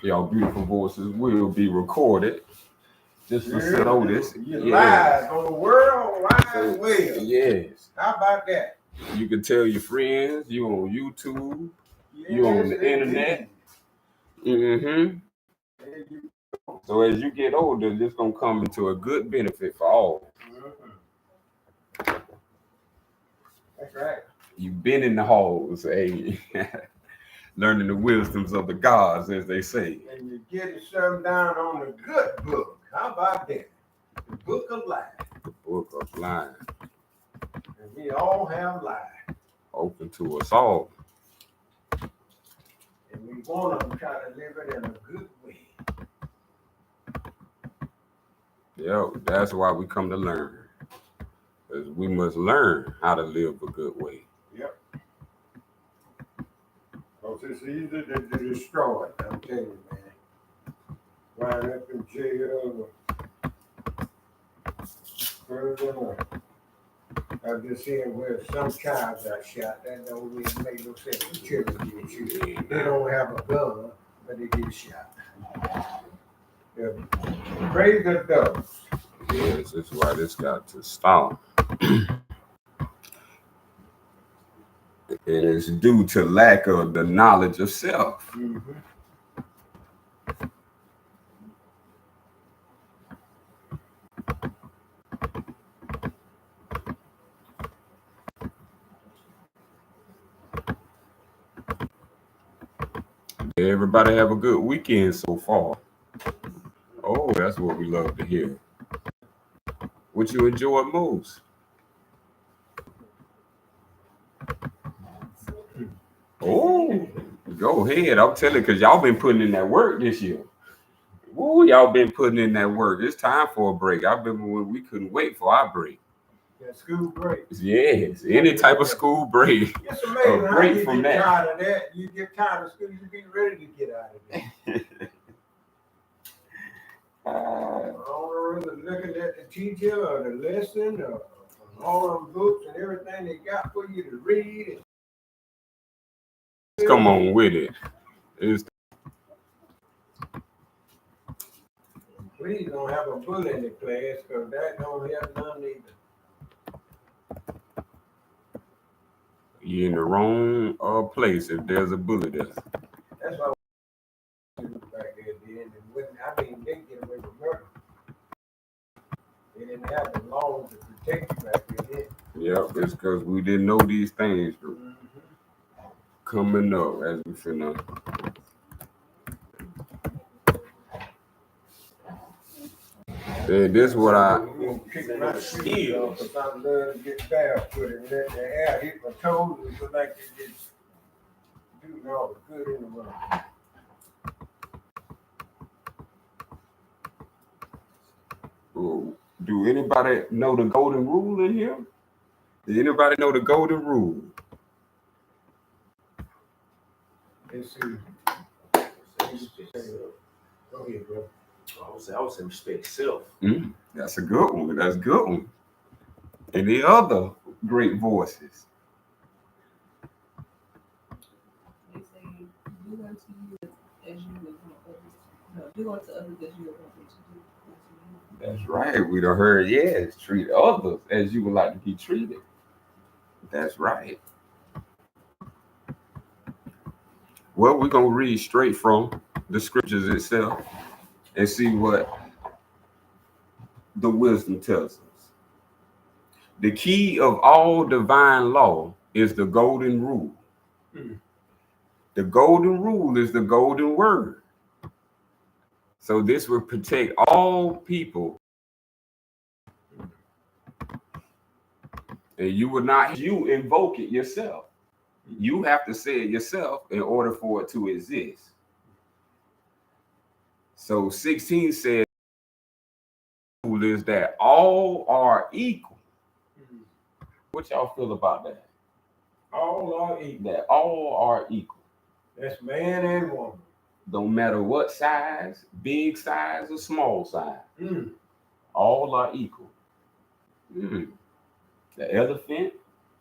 Y'all beautiful voices will be recorded just for Yeah, notice. you're live on the World Wide Web. Yes. How about that? You can tell your friends you on YouTube, Yes, you on the indeed. internet. Mm-hmm. So as you get older, this gonna come into a good benefit for all. That's right. You've been in the halls, hey, learning the wisdoms of the gods, as they say. And you get it shoved down on the good book. How about that? The book of life. The book of life. And we all have life. Open to us all. And we want to try to live it in a good way. Yeah, that's why we come to learn. Because we must learn how to live a good way. Yep. Because it's easy to destroy it, I'm telling you, man. Wind up in jail or further. I just seeing where some child got shot. That don't really make no sense. The children get shot. They don't have a gun, but they get shot. Yeah. Praise the devil. Yes, that's why this got to stop. It is due to lack of the knowledge of self. Mm-hmm. Everybody have a good weekend so far. Oh, that's what we love to hear. What you enjoyed most? Oh, go ahead. I'm telling you, because y'all been putting in that work this year. Ooh, y'all been putting in that work. It's time for a break. I remember when we couldn't wait for our break. Yeah, school break. Yes, any type of school break. It's amazing how break you from get that. tired of that. You get tired of school, you be ready to get out of it. All the looking at the teacher or the lesson or all them books and everything they got for you to read. Come on with it. It's Please don't have a bully in the class because that don't help none either. you're in the wrong place if there's a bully there. That's why we back there did. And when, I mean, they get away with murder. They didn't have the laws to protect you back there. Yep, it's because we didn't know these things coming up as we finna. Hey, this what I. Kick my feet off if I love to get bad with it. Let the air hit my toes and feel like it just doing all the good in the world. Do anybody know the golden rule in here? Does anybody know the golden rule? Let's see. Go ahead, bro. I would say respect self. That's a good one. That's a good one. Any other great voices? They say, do unto you as you would want others. No, do unto others as you would want them to do unto you. That's right. We done heard, yes, treat others as you would like to be treated. That's right. Well, we're going to read straight from the scriptures itself and see what the wisdom tells us. The key of all divine law is the golden rule. The golden rule is the golden word. So this will protect all people. And you will not you invoke it yourself. You have to say it yourself in order for it to exist. So 16 says is that all are equal. What y'all feel about that? All are equal. That all are equal. That's man and woman. Don't matter what size, big size or small size. All are equal. The elephant,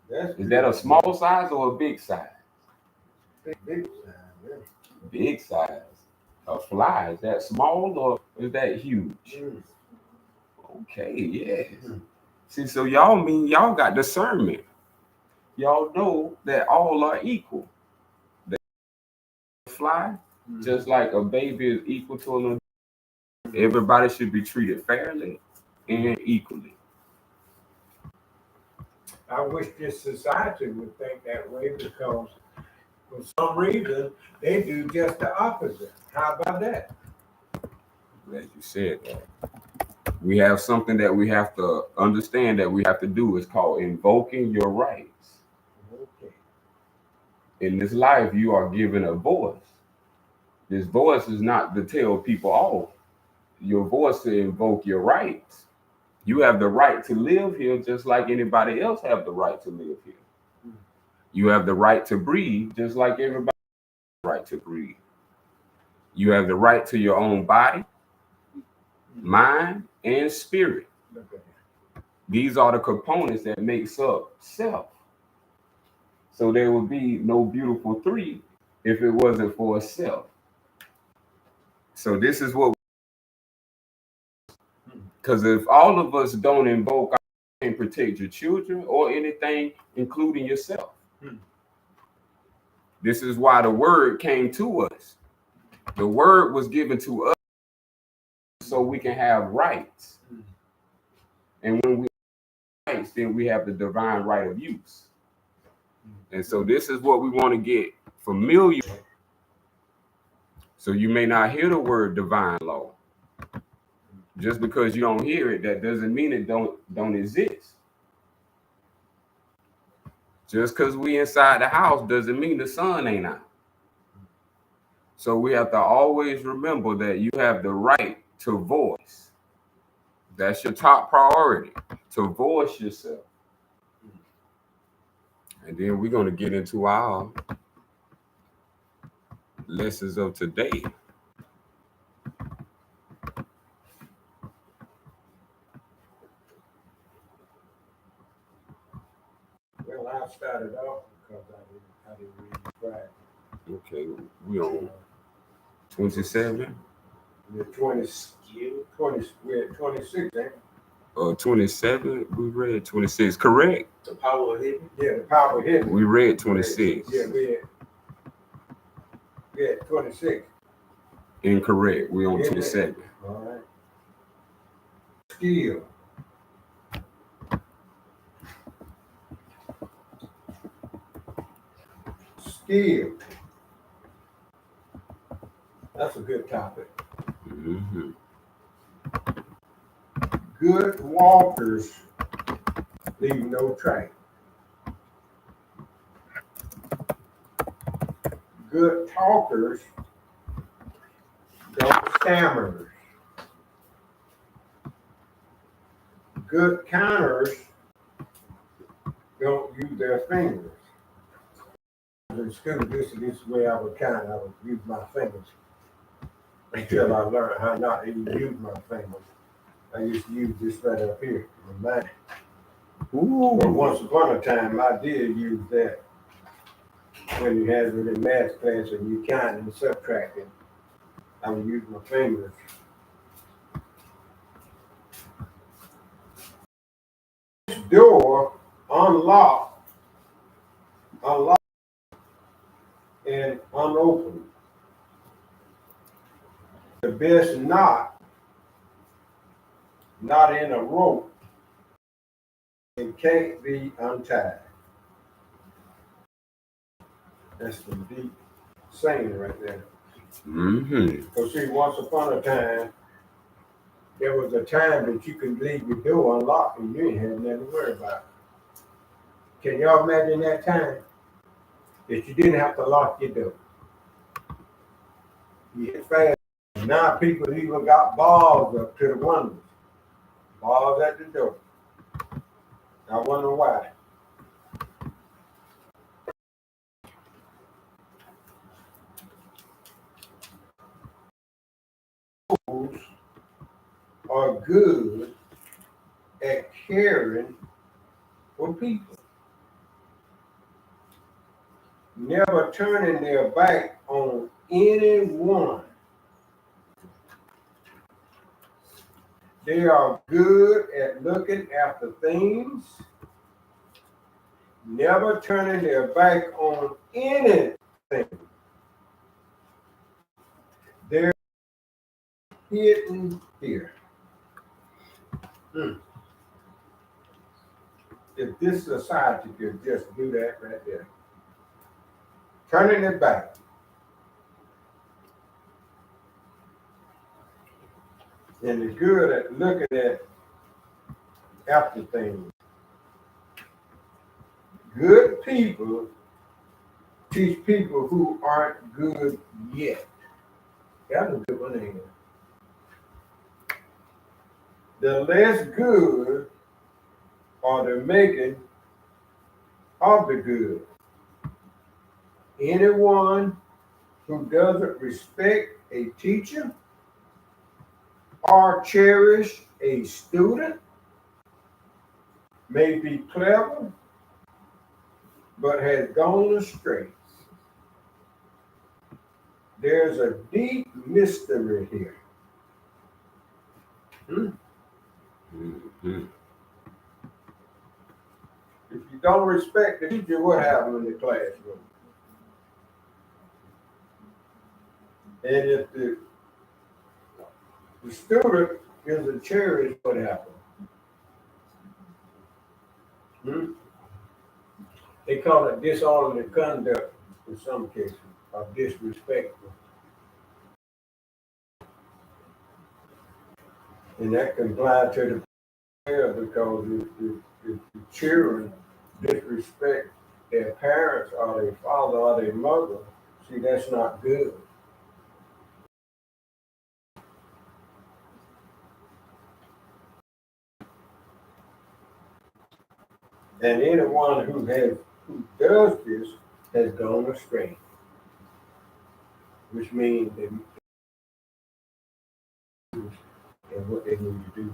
is that a small size or a big size? Big size. Big size. A fly, is that small or is that huge? Mm. Okay, yes. Mm. See, so y'all got discernment. Y'all know that all are equal. The fly, just like a baby is equal to an adult, everybody should be treated fairly and equally. I wish this society would think that way because for some reason they do just the opposite. How about that? As you said that. We have something that we have to understand that we have to do. It's called invoking your rights. Okay. In this life, you are given a voice. This voice is not to tell people off. Your voice to invoke your rights. You have the right to live here just like anybody else have the right to live here. You have the right to breathe just like everybody has the right to breathe. You have the right to your own body, mind, and spirit. Okay. These are the components that makes up self. So there would be no beautiful three if it wasn't for a self. So this is what, because if all of us don't invoke and protect your children or anything, including yourself. This is why the word came to us. The word was given to us so we can have rights. And when we have rights, then we have the divine right of use. And so this is what we want to get familiar. So you may not hear the word divine law. Just because you don't hear it, that doesn't mean it don't exist. Just because we inside the house doesn't mean the sun ain't out. So we have to always remember that you have the right to voice. That's your top priority, to voice yourself. And then we're going to get into our lessons of today. Well, I started off because I didn't read right. Okay, we on 27. We're 20, we're at 26, ain't we? 27, we read 26, correct? The power of hidden. Yeah, the power hidden. We read 26. Yeah, we're at 26. Incorrect, we on 27. All right. Skill. Skill. That's a good topic. Mm-hmm. Good walkers leave no track. Good talkers don't stammer. Good counters don't use their fingers. In school, this is the way I would count. I would use my fingers until I learned how not to even use my fingers. I used to use this right up here in mine. But once upon a time, I did use that when you had it in math class and you counting and subtracting. I would use my fingers. This door unlocked, and unopened. The best knot, not in a rope, and can't be untied. That's some deep saying right there. Mm-hmm. Because see, once upon a time, there was a time that you could leave your door unlocked and you ain't had nothing to worry about. Can y'all imagine that time? That you didn't have to lock your door. You hit fast. Now people even got bars up to the windows. Bars at the door. I wonder why. Those are good at caring for people. Never turning their back on anyone They are good at looking after things, never turning their back on anything. They're hidden here. If this society could just do that right there, turning it back. And they're good at looking at after things. Good people teach people who aren't good yet. That's a good one, ain't it? The less good are the making of the good. Anyone who doesn't respect a teacher or cherish a student may be clever, but has gone astray. There's a deep mystery here. Mm-hmm. If you don't respect the teacher, what happens in the classroom? And if the student isn't cherished, what happens? They call it disorderly conduct in some cases, or disrespectful. And that can apply to the parents because if the children disrespect their parents or their father or their mother, see, that's not good. And anyone who does this has gone astray, which means they and what they need to do.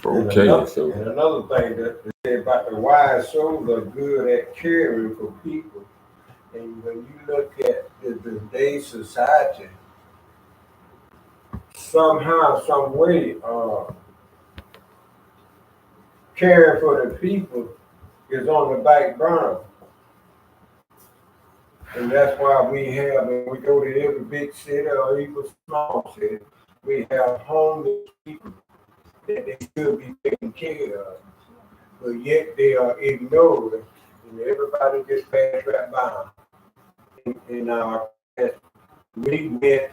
Okay, and another thing that they say about the wise souls are good at caring for people. And when you look at today's society, somehow, some way, caring for the people is on the back burner. And that's why when we go to every big city or even small city, we have homeless people that they should be taken care of. But yet they are ignored and everybody just passed right by them. In our past, we went to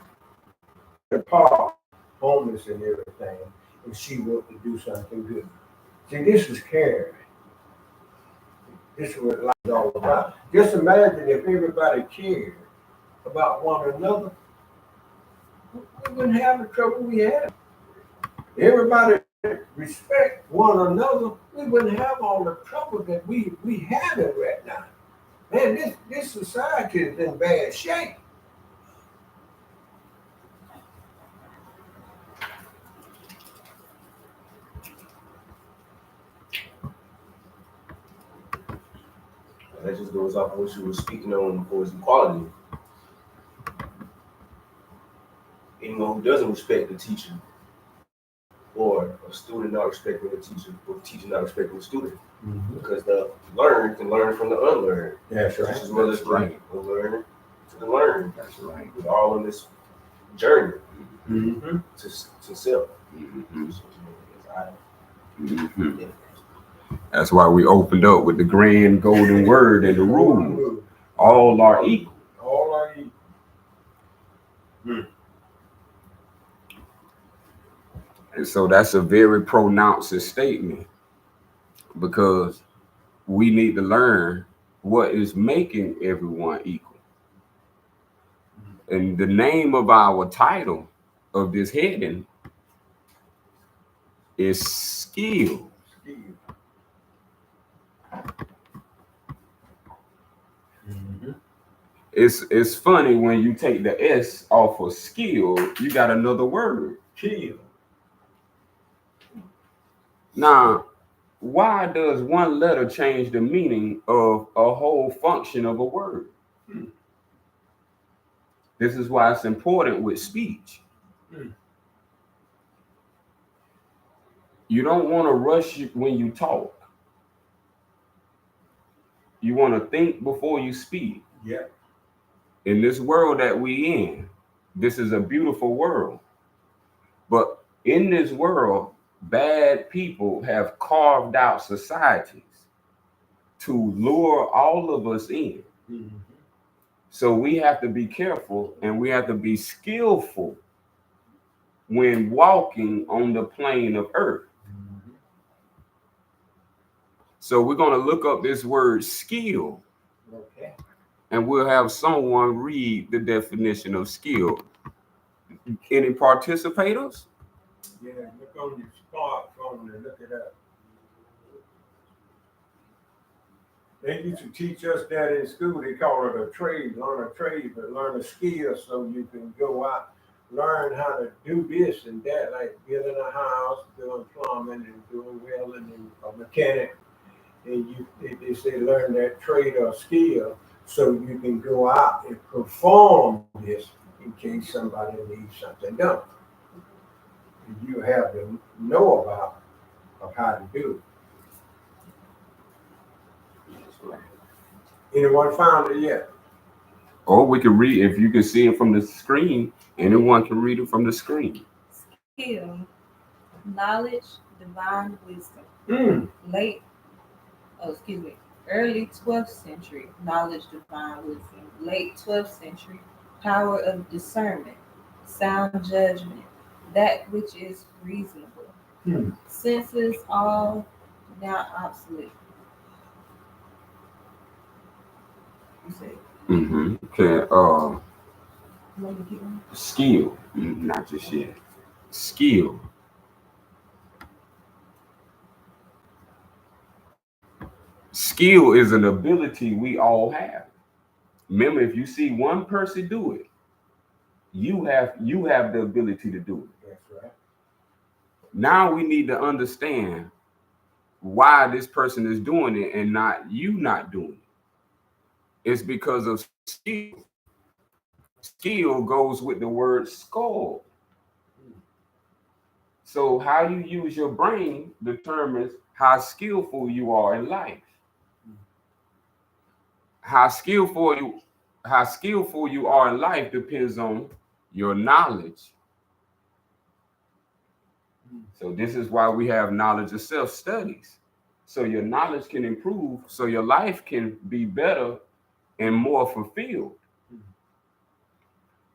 the park, homeless and everything, and she wanted to do something good. See, this is caring. This is what life is all about. Just imagine if everybody cared about one another, we wouldn't have the trouble we have. Everybody respect one another, we wouldn't have all the trouble that we having right now. Man, this society is in bad shape. That just goes off what you were speaking on for equality. Anyone who doesn't respect the teacher, or a student not respecting the teacher, or the teacher not respecting the student. Because the learned can learn from the unlearned. That's right. Just as well as right. the learner to the learned. That's right. We're all on this journey Mm-hmm. to self. Mm-hmm. Mm-hmm. Mm-hmm. That's why we opened up with the grand golden word and the rule. All are equal. All are equal. And so that's a very pronounced statement because we need to learn what is making everyone equal. And the name of our title of this heading is skill. Mm-hmm. it's funny when you take the S off of skill, you got another word. Kill. Now, why does one letter change the meaning of a whole function of a word? This is why it's important with speech. You don't want to rush when you talk. You want to think before you speak. Yeah. In this world that we in, this is a beautiful world. But in this world, bad people have carved out societies to lure all of us in. Mm-hmm. So we have to be careful and we have to be skillful when walking on the plane of earth. Mm-hmm. So we're going to look up this word skill. Okay. And we'll have someone read the definition of skill. Any participators? Yeah, look on your smartphone and look it up. They used to teach us that in school. They call it a trade, learn a trade, but learn a skill so you can go out, learn how to do this and that, like building a house, doing plumbing and doing welding and a mechanic. And they say learn that trade or skill so you can go out and perform this in case somebody needs something done. And you have to know about of how to do it. Anyone found it yet? Or we can read, if you can see it from the screen, anyone can read it from the screen. Skill, knowledge, divine wisdom. Early 12th century, knowledge, divine wisdom. Late 12th century, power of discernment, sound judgment, that which is reasonable. Senses all now obsolete. You say, Okay. you want to keep going? Skill, not just yet. Skill. Skill is an ability we all have. Remember, if you see one person do it, you have the ability to do it. That's right. Now we need to understand why this person is doing it and not you not doing it. It's because of skill. Skill goes with the word skull. So how you use your brain determines how skillful you are in life. How skillful you are in life depends on your knowledge. So this is why we have knowledge of self studies. So your knowledge can improve, so your life can be better and more fulfilled.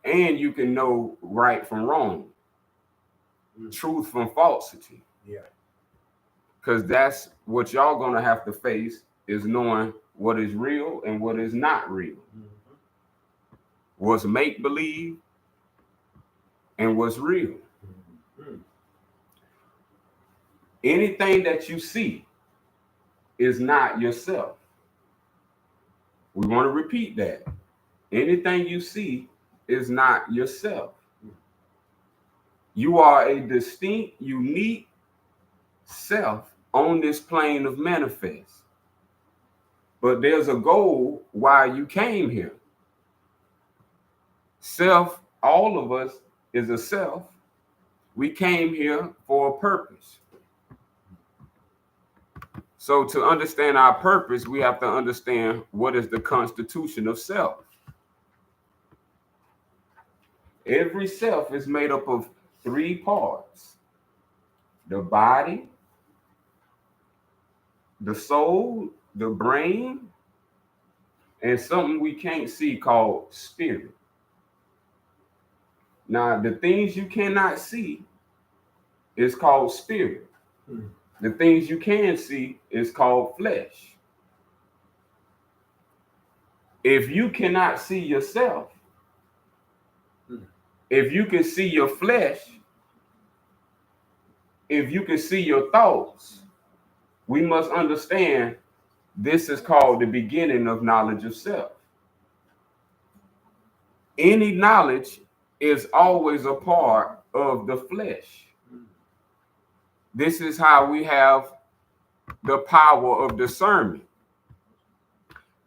And you can know right from wrong, truth from falsity. Yeah. Because that's what y'all gonna have to face, is knowing what is real and what is not real. What's make believe and what's real. Anything that you see is not yourself. We want to repeat that. Anything you see is not yourself. You are a distinct, unique self on this plane of manifest. But there's a goal why you came here. Self, all of us is a self. We came here for a purpose. So to understand our purpose, we have to understand what is the constitution of self. Every self is made up of three parts: the body, the soul, the brain, and something we can't see called spirit. Now, the things you cannot see is called spirit. The things you can see is called flesh. If you cannot see yourself, if you can see your flesh, if you can see your thoughts, we must understand this is called the beginning of knowledge of self. Any knowledge is always a part of the flesh. This is how we have the power of discernment.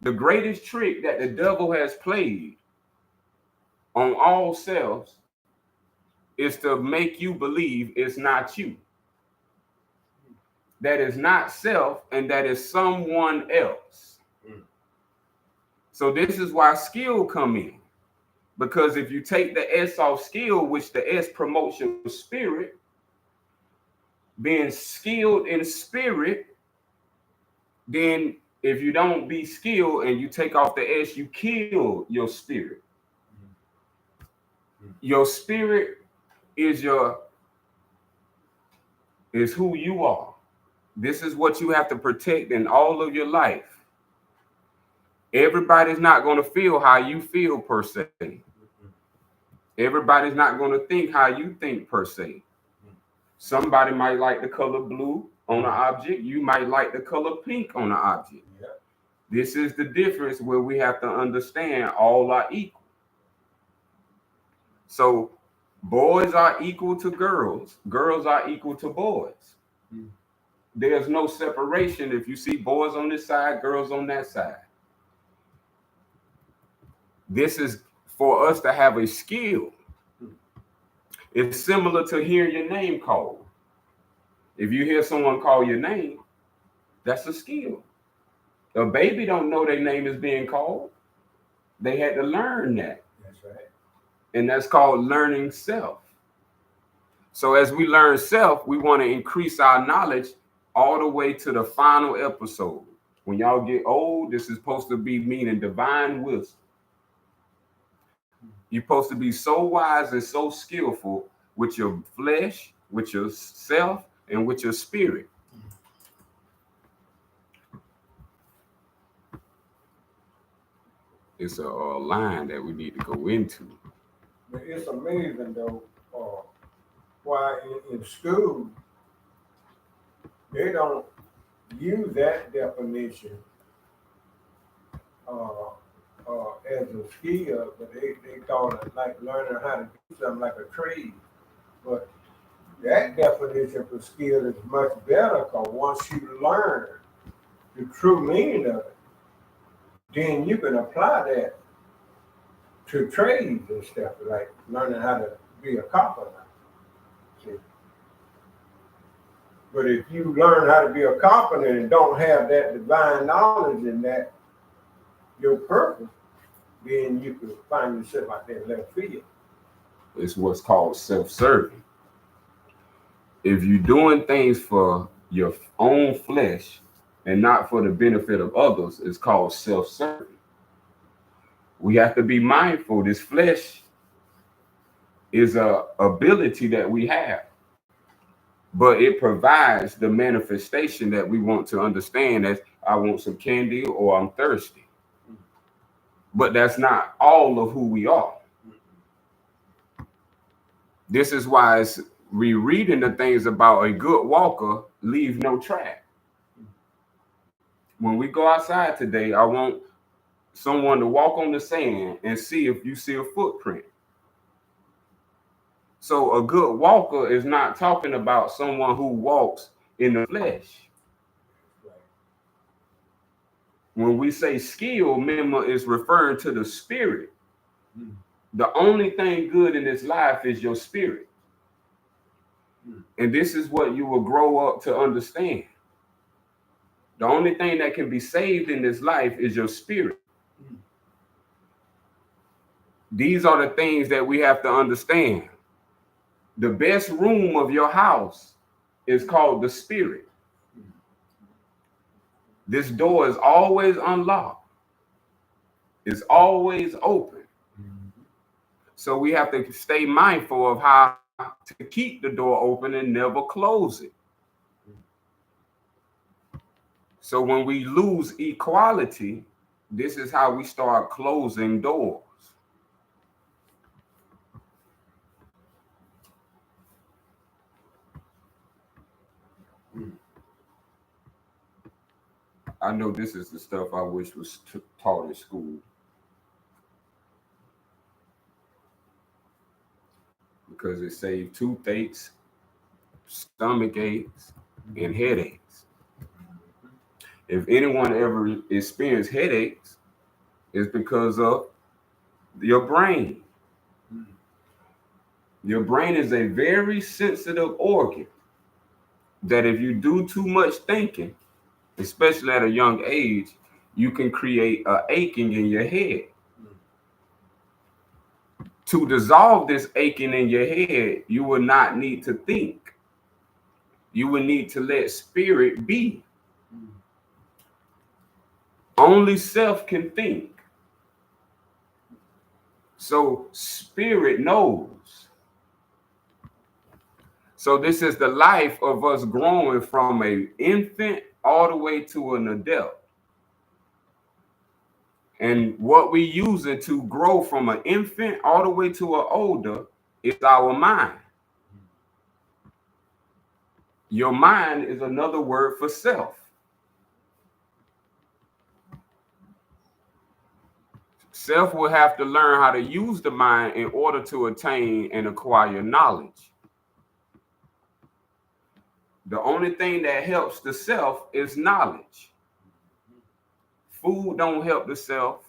The greatest trick that the devil has played on all selves is to make you believe it's not you. That is not self, and that is someone else. So this is why skill come in. Because if you take the S off skill, which the S promotes your spirit, being skilled in spirit, then if you don't be skilled and you take off the S, you kill your spirit. Your spirit is who you are. This is what you have to protect in all of your life. Everybody's not going to feel how you feel per se. Everybody's not going to think how you think per se. Somebody might like the color blue on an object. You might like the color pink on an object. This is the difference where we have to understand all are equal. So boys are equal to girls. Girls are equal to boys. There's no separation if you see boys on this side, girls on that side. This is for us to have a skill. It's similar to hearing your name called. If you hear someone call your name, that's a skill. A baby don't know their name is being called. They had to learn that. That's right. And that's called learning self. So as we learn self, we want to increase our knowledge all the way to the final episode. When y'all get old, this is supposed to be meaning divine wisdom. You're supposed to be so wise and so skillful with your flesh, with your self, and with your spirit. It's a line that we need to go into. But it's amazing though, why in school they don't use that definition as a skill, but they call it like learning how to do something like a trade. But that definition for skill is much better because once you learn the true meaning of it, then you can apply that to trades and stuff, like learning how to be a carpenter. See? But if you learn how to be a carpenter and don't have that divine knowledge in that, your purpose, then you can find yourself out there left field. It's what's called self-serving. If you're doing things for your own flesh and not for the benefit of others, it's called self-serving. We have to be mindful. This flesh is a ability that we have, but it provides the manifestation that we want to understand as I want some candy or I'm thirsty. But that's not all of who we are. This is why it's rereading the things about a good walker leave no track. When we go outside today, I want someone to walk on the sand and see if you see a footprint. So a good walker is not talking about someone who walks in the flesh. When we say skill, remember, is referring to the spirit. The only thing good in this life is your spirit. And this is what you will grow up to understand. The only thing that can be saved in this life is your spirit. These are the things that we have to understand. The best room of your house is called the spirit. This door is always unlocked. It's always open. So we have to stay mindful of how to keep the door open and never close it. So when we lose equality, this is how we start closing doors. I know this is the stuff I wish was taught in school. because it saves toothaches, stomach aches, and headaches. If anyone ever experienced headaches, it's because of your brain. Your brain is a very sensitive organ that if you do too much thinking, especially at a young age, you can create a aching in your head. To dissolve this aching in your head, you will not need to think. You will need to let spirit be. Only self can think. So spirit knows. So this is the life of us growing from an infant all the way to an adult. And what we using to grow from an infant all the way to an older is our mind. Your mind is another word for self. Self will have to learn how to use the mind in order to attain and acquire knowledge. The only thing that helps the self is knowledge. Food don't help the self.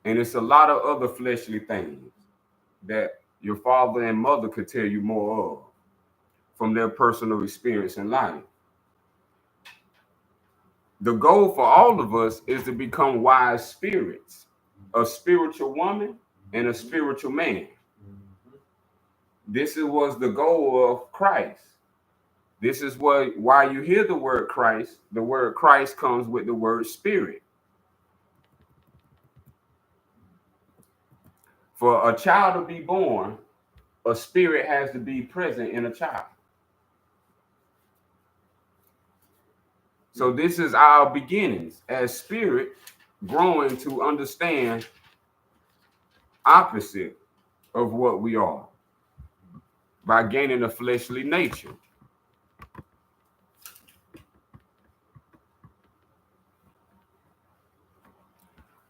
And it's a lot of other fleshly things that your father and mother could tell you more of from their personal experience in life. The goal for all of us is to become wise spirits, a spiritual woman and a spiritual man. This was the goal of Christ. This is why you hear the word Christ comes with the word spirit. For a child to be born, a spirit has to be present in a child. So this is our beginnings as spirit growing to understand opposite of what we are by gaining a fleshly nature.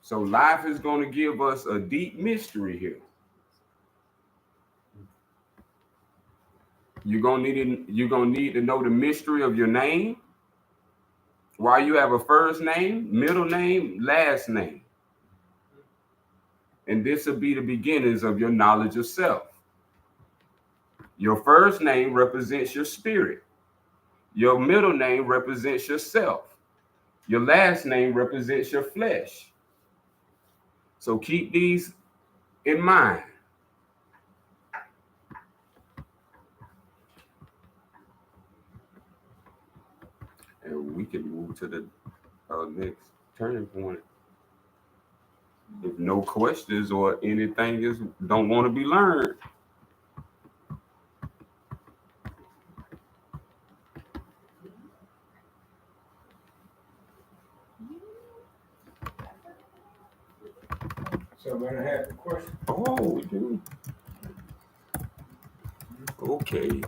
So life is going to give us a deep mystery here. You're gonna need to know the mystery of your name. Why you have a first name, middle name, last name. And this will be the beginnings of your knowledge of self. Your first name represents your spirit. Your middle name represents yourself. Your last name represents your flesh. So keep these in mind. And we can move to the next turning point. If no questions or anything is don't want to be learned. So when I have a question. Oh, we do. Okay.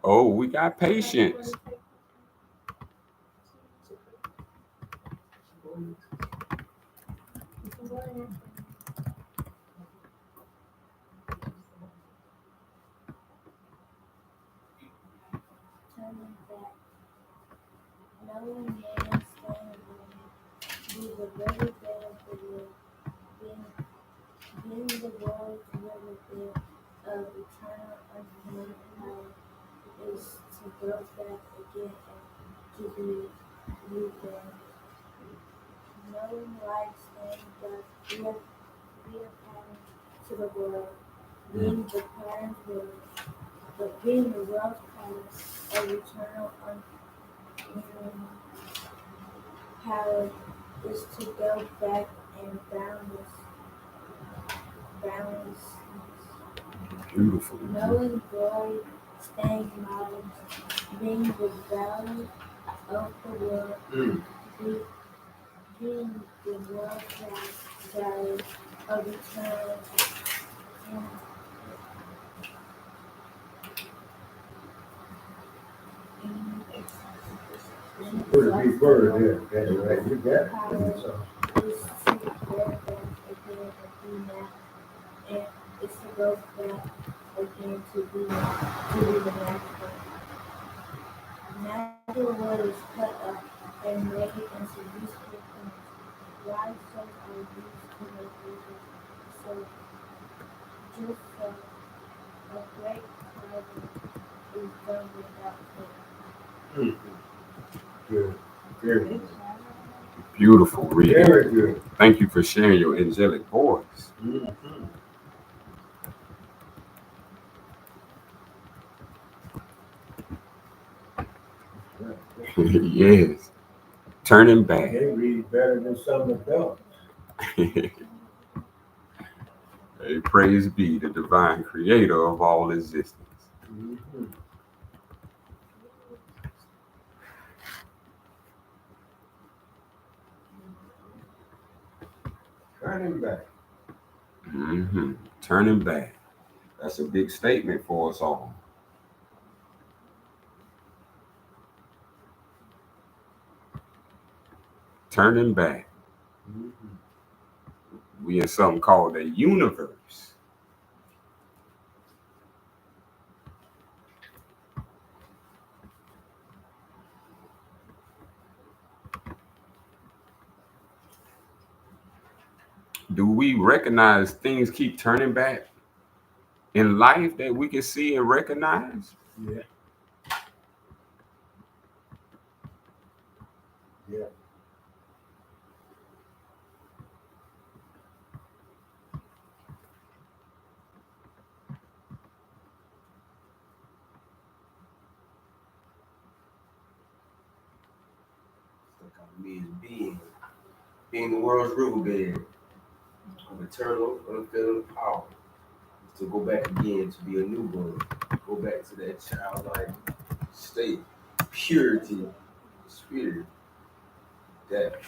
Oh, we got patience. Knowing man staying be the very bed of the world, being the world's river bed of eternal unlimited power, is to go back again and to be reborn. Knowing light staying does reappearing to the world, being the parent world, but being the world's pattern of eternal unlimited power is to go back and balance. Beautiful. Knowing glory, staying knowledge, being the value of the world, being the world value of eternal Put a big word there. That's right. You got it. Power So, is to go back again and be now, and it's to go back again to be the natural. Natural wood is cut up and made into useful things. Why some are used to make music? So just so a great carving is done without faith. good. Very good. Beautiful reading. Very good. Thank you for sharing your angelic voice. Mm-hmm. Yes. Turning back. They read better than some adults. Hey, praise be the divine creator of all existence. Mm-hmm. Turning back. Turning back. That's a big statement for us all. Turning back. Mm-hmm. We in something called the universe. Do we recognize things keep turning back in life that we can see and recognize? Yeah. Yeah. Stuck on me as being the world's riverbed of eternal, unfailing power. To go back again to be a newborn, go back to that childlike state, purity, spirit, that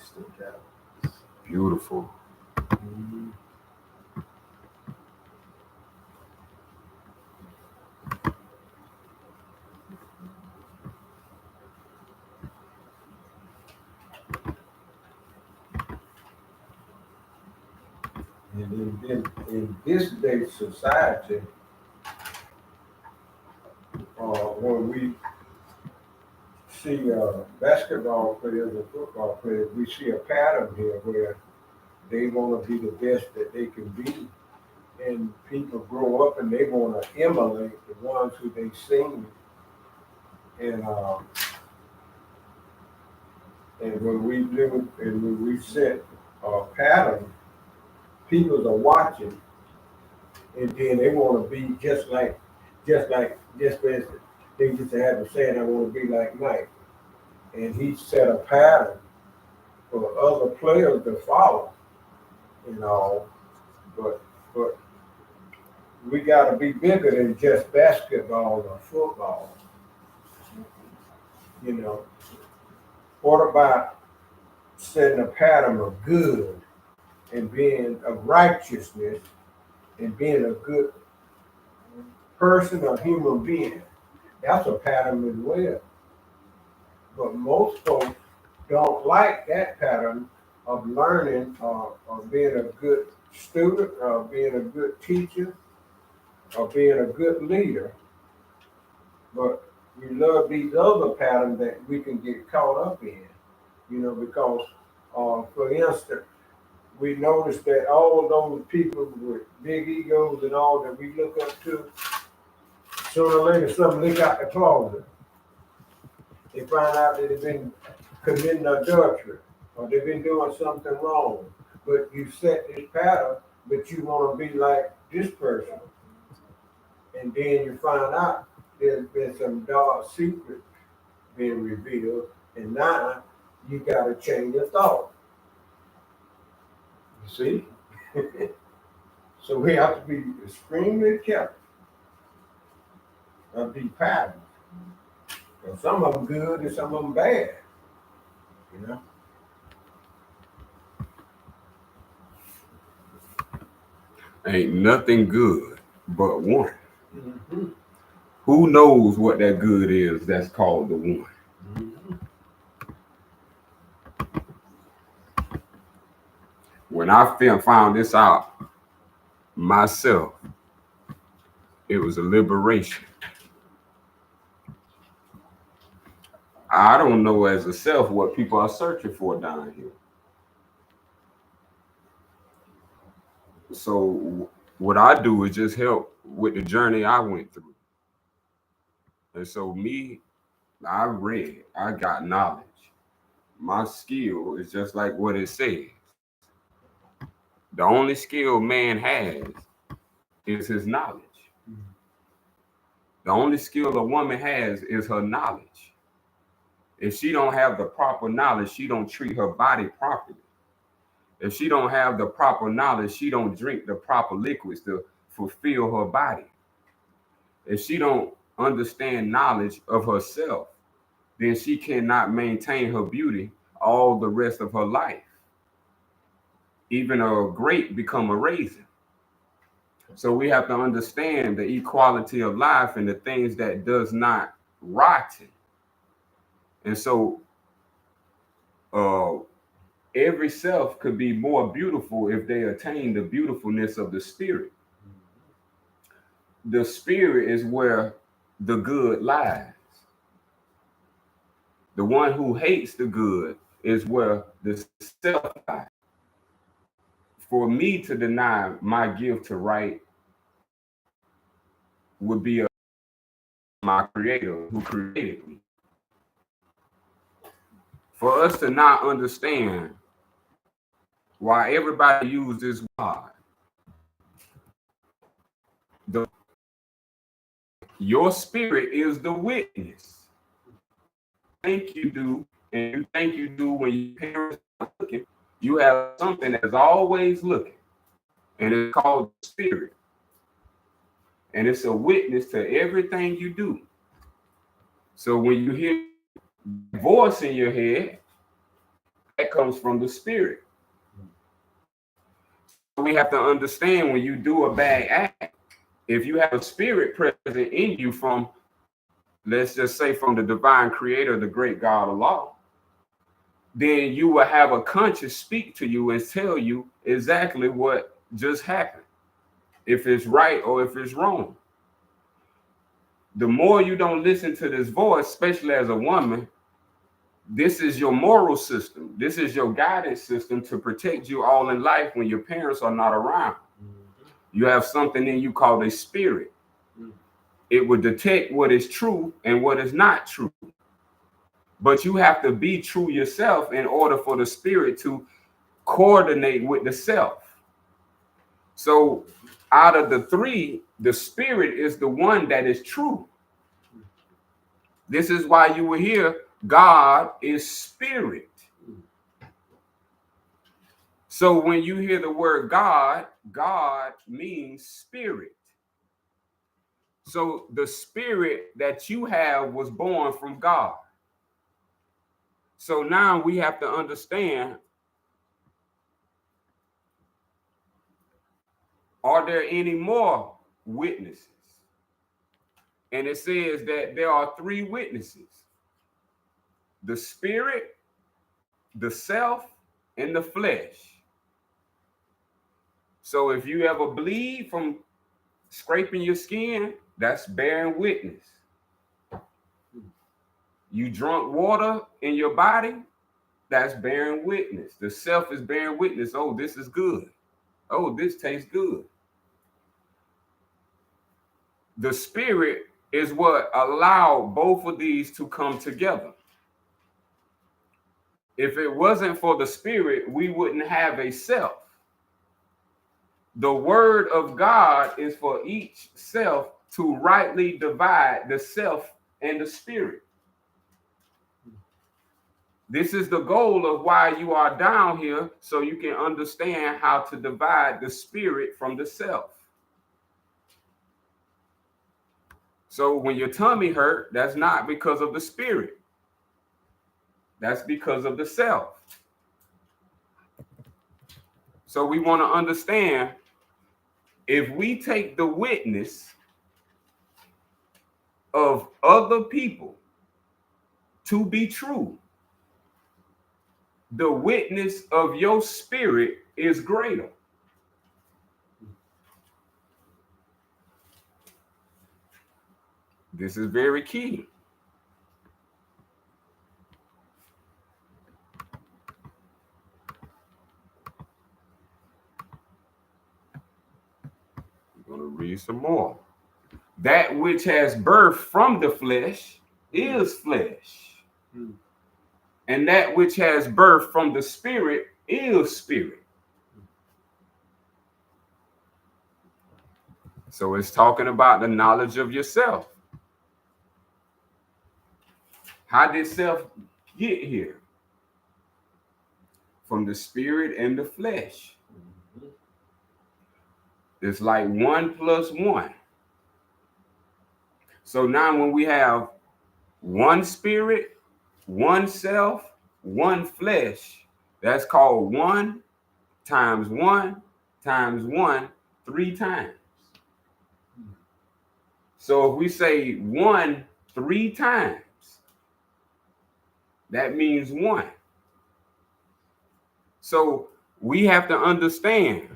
stuck out. Beautiful. Mm-hmm. And in this day society, when we see basketball players and football players, we see a pattern here where they want to be the best that they can be, and people grow up and they want to emulate the ones who they seen, and when we do and when we set a pattern, people are watching, and then they want to be just as they used to have a saying, I want to be like Mike, and he set a pattern for other players to follow, you know, but we got to be bigger than just basketball or football, you know. What about setting a pattern of good and being of righteousness and being a good person or human being? That's a pattern as well. But most folks don't like that pattern of learning or being a good student or being a good teacher or being a good leader. But we love these other patterns that we can get caught up in, you know, because, for instance, we notice that all of those people with big egos and all that we look up to, sooner or later something leak out the closet. They find out that they've been committing adultery or they've been doing something wrong. But you set this pattern, but you want to be like this person. And then you find out there's been some dark secret being revealed, and now you got to change your thought. You see? So we have to be extremely careful of these patterns. So some of them good and some of them bad, you know? Ain't nothing good but one. Mm-hmm. Who knows what that good is that's called the one? When I found this out myself, it was a liberation. I don't know as a self what people are searching for down here. So what I do is just help with the journey I went through. And so me, I read, I got knowledge. My skill is just like what it says. The only skill man has is his knowledge. The only skill a woman has is her knowledge. If she don't have the proper knowledge, she don't treat her body properly. If she don't have the proper knowledge, she don't drink the proper liquids to fulfill her body. If she don't understand knowledge of herself, then she cannot maintain her beauty all the rest of her life. Even a grape become a raisin. So we have to understand the equality of life and the things that does not rotten. And so uh, every self could be more beautiful if they attain the beautifulness of the spirit. The spirit is where the good lies. The one who hates the good is where the self lies. For me to deny my gift to write would be my creator who created me. For us to not understand why everybody uses God, the, your spirit is the witness. Think you do, and you think you do when your parents are looking, you have something that's always looking, and it's called the spirit. And it's a witness to everything you do. So when you hear a voice in your head, that comes from the spirit. We have to understand when you do a bad act, if you have a spirit present in you from, let's just say, from the divine creator, the great God Allah, then you will have a conscience speak to you and tell you exactly what just happened, if it's right or if it's wrong. The more you don't listen to this voice, especially as a woman, this is your moral system. This is your guidance system to protect you all in life when your parents are not around. You have something in you called a spirit. It would detect what is true and what is not true. But you have to be true yourself in order for the spirit to coordinate with the self. So out of the three, the spirit is the one that is true. This is why you will hear God is spirit. So when you hear the word God, God means spirit. So the spirit that you have was born from God. So now we have to understand, are there any more witnesses? And it says that there are three witnesses: the spirit, the self, and the flesh. So if you ever bleed from scraping your skin, that's bearing witness. You drunk water in your body, that's bearing witness. The self is bearing witness. Oh, this is good. Oh, this tastes good. The spirit is what allowed both of these to come together. If it wasn't for the spirit, we wouldn't have a self. The word of God is for each self to rightly divide the self and the spirit. This is the goal of why you are down here, so you can understand how to divide the spirit from the self. So when your tummy hurt, that's not because of the spirit. That's because of the self. So we want to understand, if we take the witness of other people to be true, the witness of your spirit is greater. This is very key. I'm going to read some more. That which has birth from the flesh is flesh. And that which has birth from the spirit is spirit. So it's talking about the knowledge of yourself. How did self get here? From the spirit and the flesh. It's like 1 plus 1. So now when we have one spirit, one self, one flesh, that's called 1 times 1 times 1 3 times. So if we say 1 3 times, that means 1. So we have to understand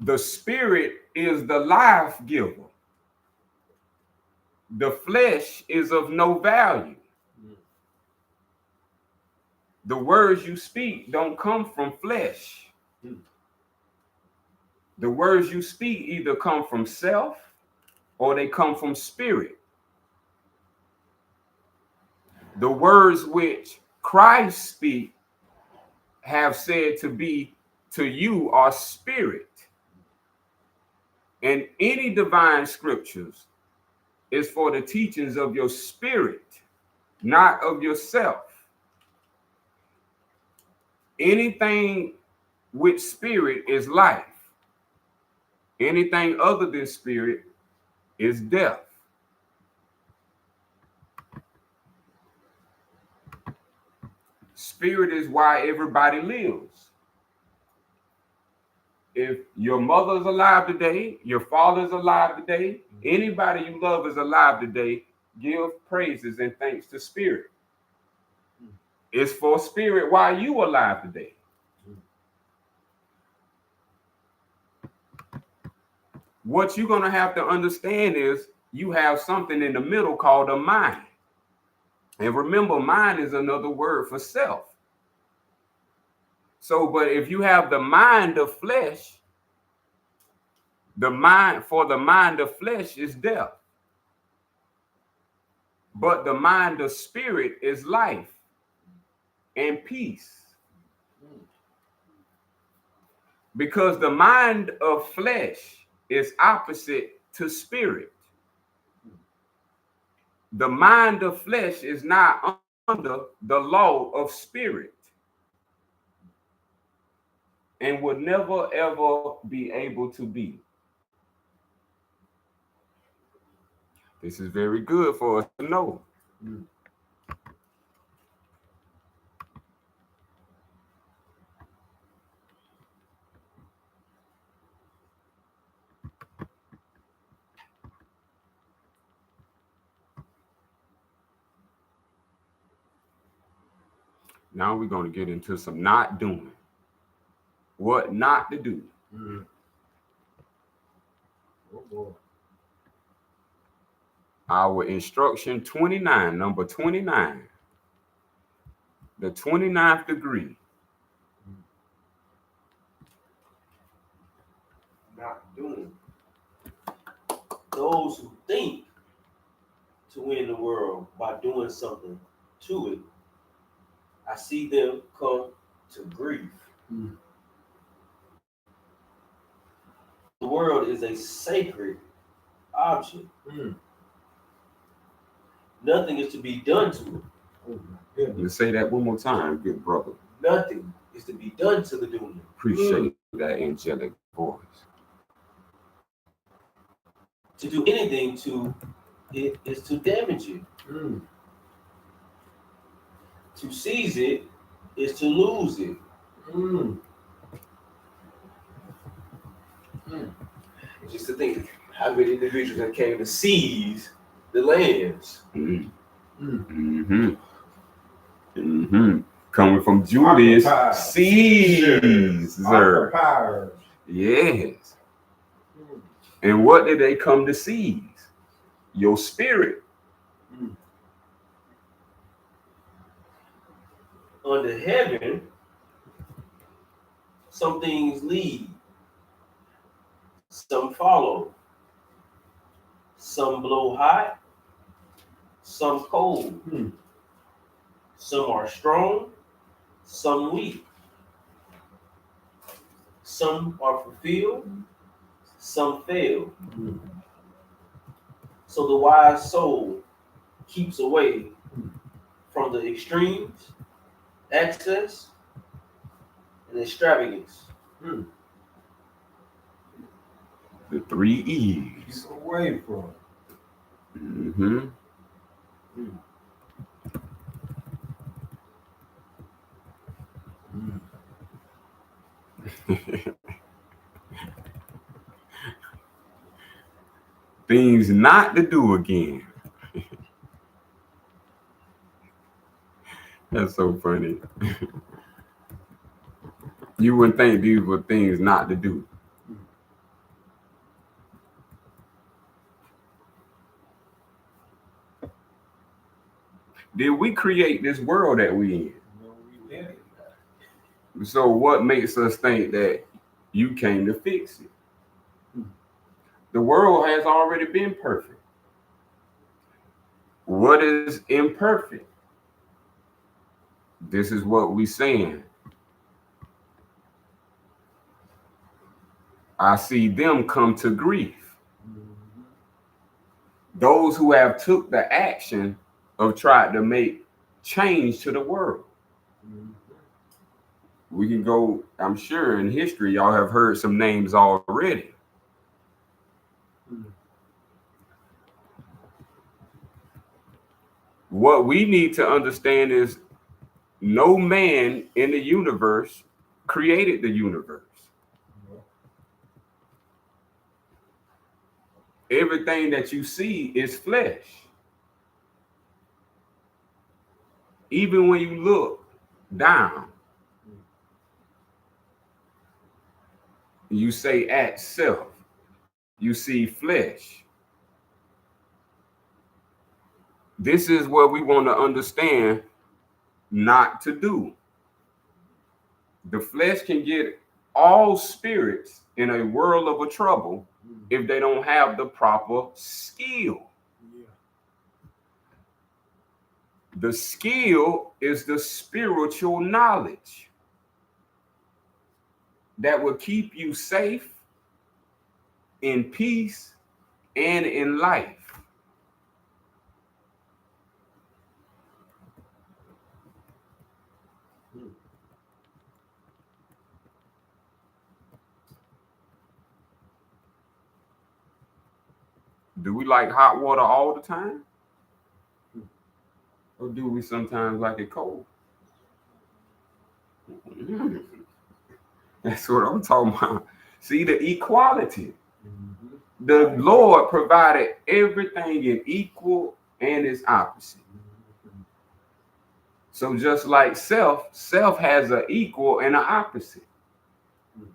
the spirit is the life giver. The flesh is of no value. The words you speak don't come from flesh. The words you speak either come from self or they come from spirit. The words which Christ speak have said to be to you are spirit. And any divine scriptures is for the teachings of your spirit, not of yourself. Anything with spirit is life. Anything other than spirit is death. Spirit is why everybody lives. If your mother's alive today, your father's alive today, anybody you love is alive today, give praises and thanks to spirit. It's for spirit why you alive today. What you're going to have to understand is you have something in the middle called a mind. And remember, mind is another word for self. So, but if you have the mind of flesh, the mind of flesh is death. But the mind of spirit is life and peace. Because the mind of flesh is opposite to spirit. The mind of flesh is not under the law of spirit and would never ever be able to be. This is very good for us to know. Now we're going to get into some not doing. What not to do. Oh boy. Our instruction 29, number 29. The 29th degree. Not doing. Those who think to win the world by doing something to it, I see them come to grief. The world is a sacred object. Nothing is to be done to it. Let's say that one more time, good brother. Nothing is to be done to the dunya. Appreciate that angelic voice. To do anything to it is to damage it. To seize it is to lose it. Just to think how many individuals that came to seize the lands. Coming from Julius Occupiers. Caesar. Occupiers. Yes. And what did they come to seize? Your spirit. Under heaven, some things lead, some follow, some blow hot, some cold, some are strong, some weak, some are fulfilled, some fail. So the wise soul keeps away from the extremes, excess, and extravagance. The 3 E's. Keep away from Things not to do again. That's so funny. You wouldn't think these were things not to do. Did we create this world that we in? No, we didn't. So what makes us think that you came to fix it? The world has already been perfect. What is imperfect? This is what we saying. I see them come to grief. Those who have took the action of trying to make change to the world. We can go, I'm sure in history, y'all have heard some names already. What we need to understand is no man in the universe created the universe. Everything that you see is flesh. Even when you look down, you say at self, you see flesh. This is what we want to understand not to do. The flesh can get all spirits in a world of a trouble if they don't have the proper skill. The skill is the spiritual knowledge that will keep you safe, in peace, and in life. Do we like hot water all the time? Or do we sometimes like it cold? That's what I'm talking about. See the equality. The Lord provided everything in equal and its opposite. So just like self has an equal and an opposite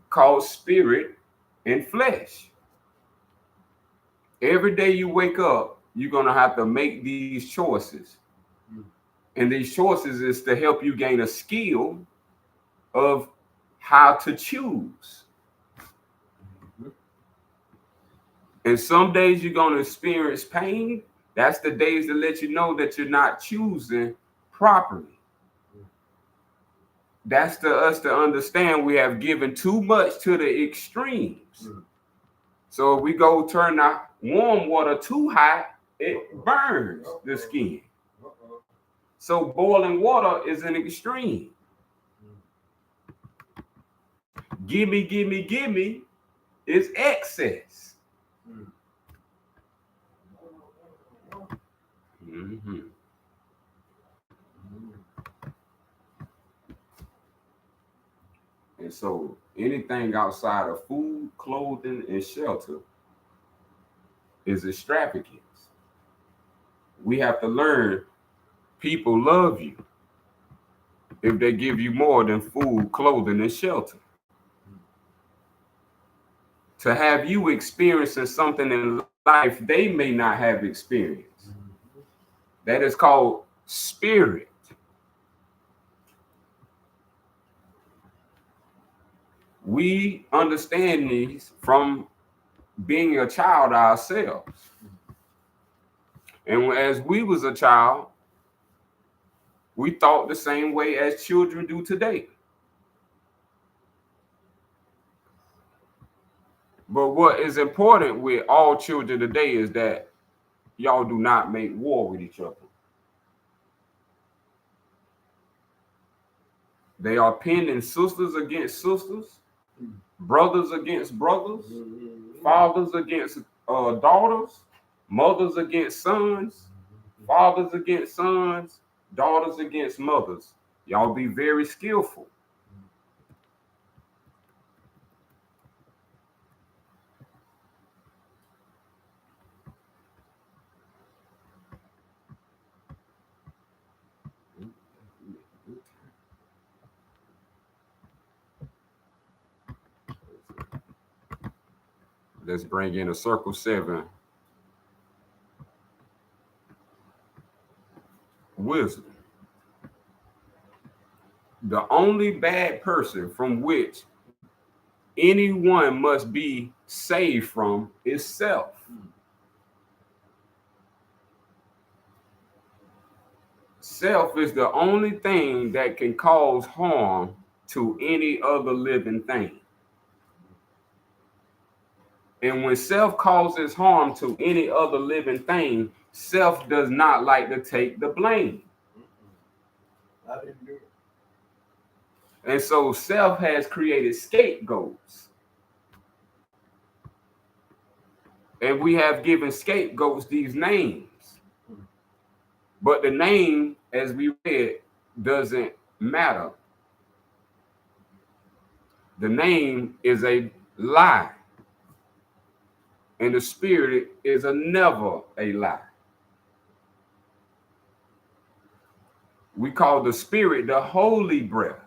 called spirit and flesh. Every day you wake up, you're going to have to make these choices. And these choices is to help you gain a skill of how to choose. And some days you're going to experience pain. That's the days to let you know that you're not choosing properly. That's to us to understand we have given too much to the extremes. So if we go turn the warm water too hot, it burns the skin. So boiling water is an extreme. Gimme, gimme, gimme is excess. And so anything outside of food, clothing, and shelter is extravagance. We have to learn people love you if they give you more than food, clothing, and shelter. To have you experiencing something in life they may not have experienced. That is called spirit. We understand these from being a child ourselves. And as we was a child, we thought the same way as children do today. But what is important with all children today is that y'all do not make war with each other. They are pinning sisters against sisters, brothers against brothers, fathers against daughters, mothers against sons, fathers against sons, daughters against mothers. Y'all be very skillful. Let's bring in a circle 7. Wisdom. The only bad person from which anyone must be saved from is self. Self is the only thing that can cause harm to any other living thing. And when self causes harm to any other living thing, self does not like to take the blame. I didn't do it. And so self has created scapegoats. And we have given scapegoats these names. But the name, as we read, doesn't matter. The name is a lie. And the spirit is never a lie. We call the spirit the holy breath.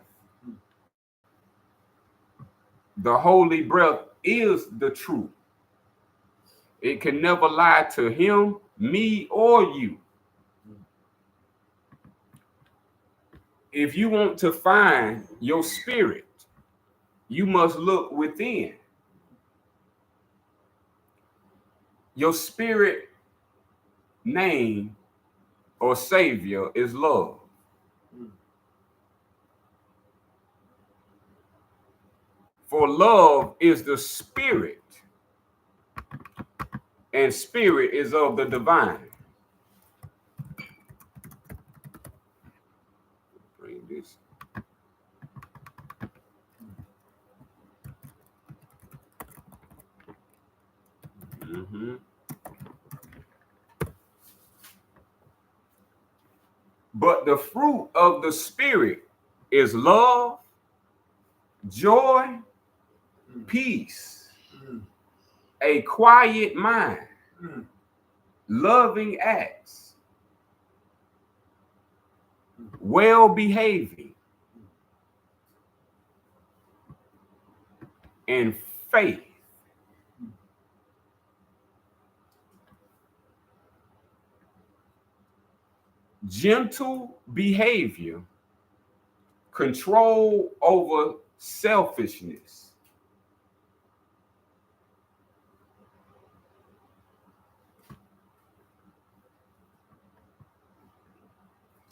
The holy breath is the truth. It can never lie to him, me, or you. If you want to find your spirit, you must look within. Your spirit name or savior is love. For love is the spirit, and spirit is of the divine. Bring this. But the fruit of the spirit is love, joy, peace, a quiet mind, loving acts, well behaving, and faith. Gentle behavior, control over selfishness.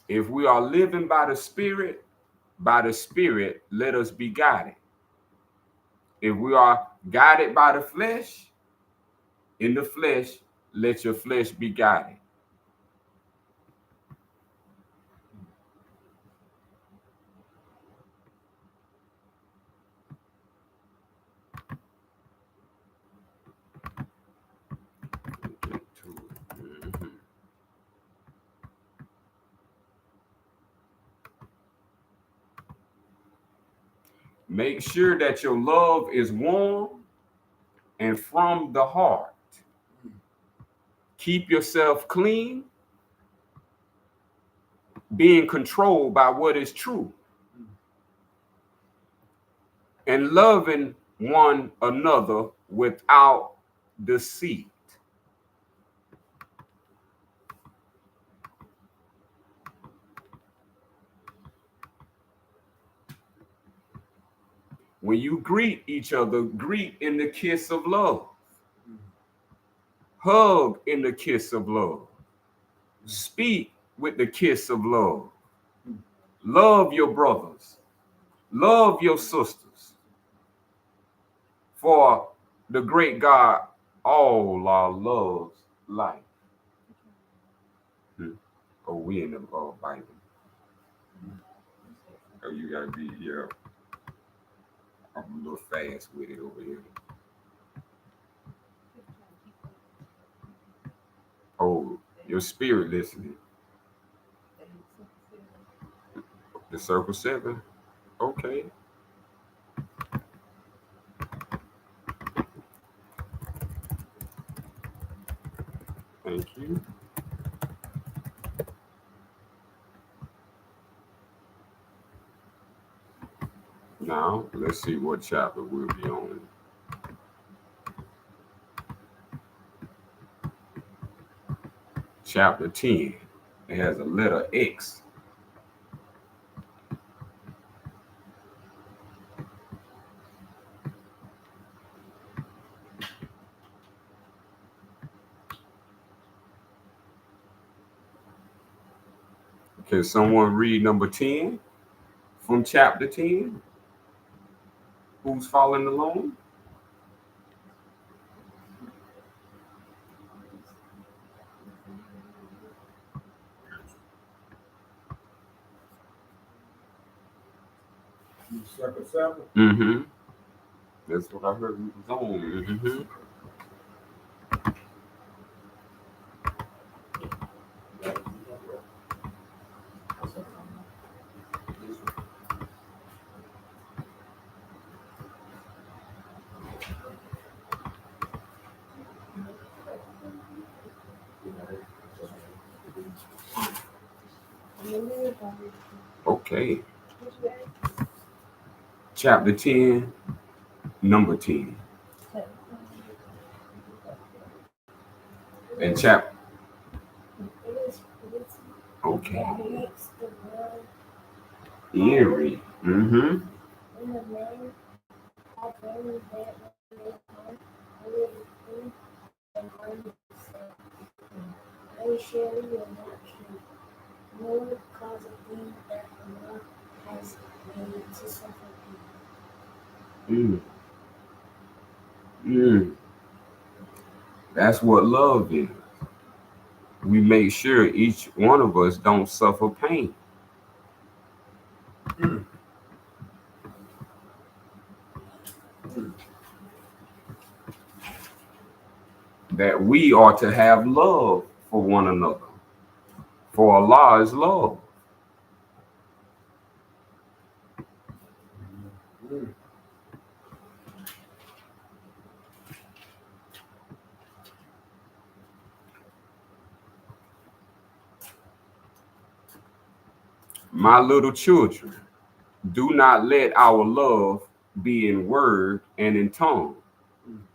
If we are living by the Spirit, let us be guided. If we are guided by the flesh, in the flesh, let your flesh be guided. Make sure that your love is warm and from the heart. Keep yourself clean, being controlled by what is true, and loving one another without deceit. When you greet each other, greet in the kiss of love. Hug in the kiss of love. Speak with the kiss of love. Love your brothers. Love your sisters. For the great God, all our loves life. Oh, we in the Bible. Oh, you gotta be, yeah. I'm a little fast with it over here. Oh, your spirit listening. The circle 7. Okay. Thank you. Now, let's see what chapter we'll be on. Chapter 10. It has a letter X. Can someone read number 10 from chapter 10? Who's following along? Circle 7. Mm-hmm. That's what I heard we was on. Mm-hmm. Okay. Chapter 10, number 10. And chapter. It is pretty Okay. that makes the world Eerie. Mm-hmm. when the men have very bad they come only food and harm themselves. I surely will not keep, nor cause a thing that the Lord has made to suffer people. Mm. Mm. That's what love is. We make sure each one of us don't suffer pain. That we are to have love for one another. For Allah is love. My little children, do not let our love be in word and in tongue,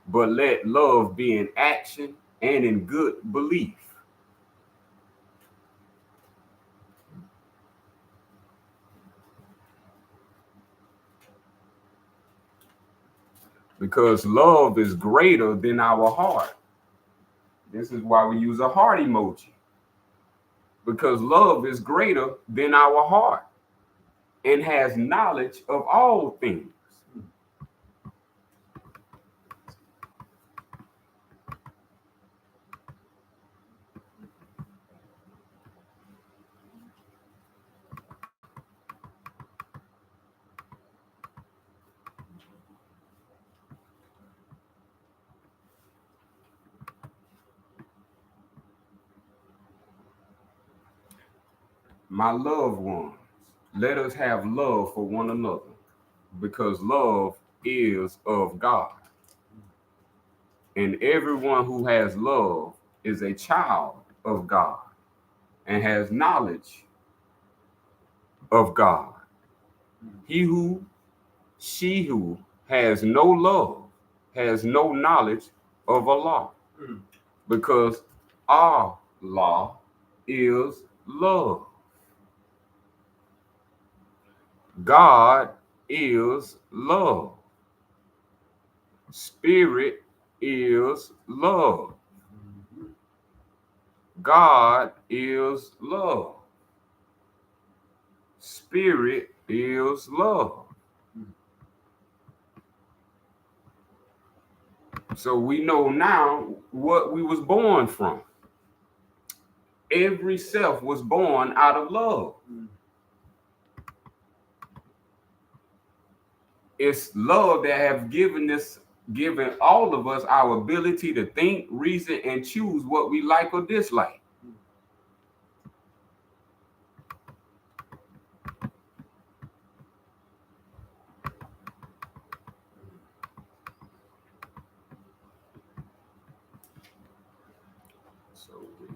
but let love be in action and in good belief. Because love is greater than our heart. This is why we use a heart emoji. Because love is greater than our heart and has knowledge of all things. My loved ones, let us have love for one another because love is of God. And everyone who has love is a child of God and has knowledge of God. She who has no love has no knowledge of Allah, because our law is love. God is love. Spirit is love. God is love. Spirit is love. So we know now what we was born from. Every self was born out of love. It's love that have given all of us our ability to think, reason, and choose what we like or dislike. So we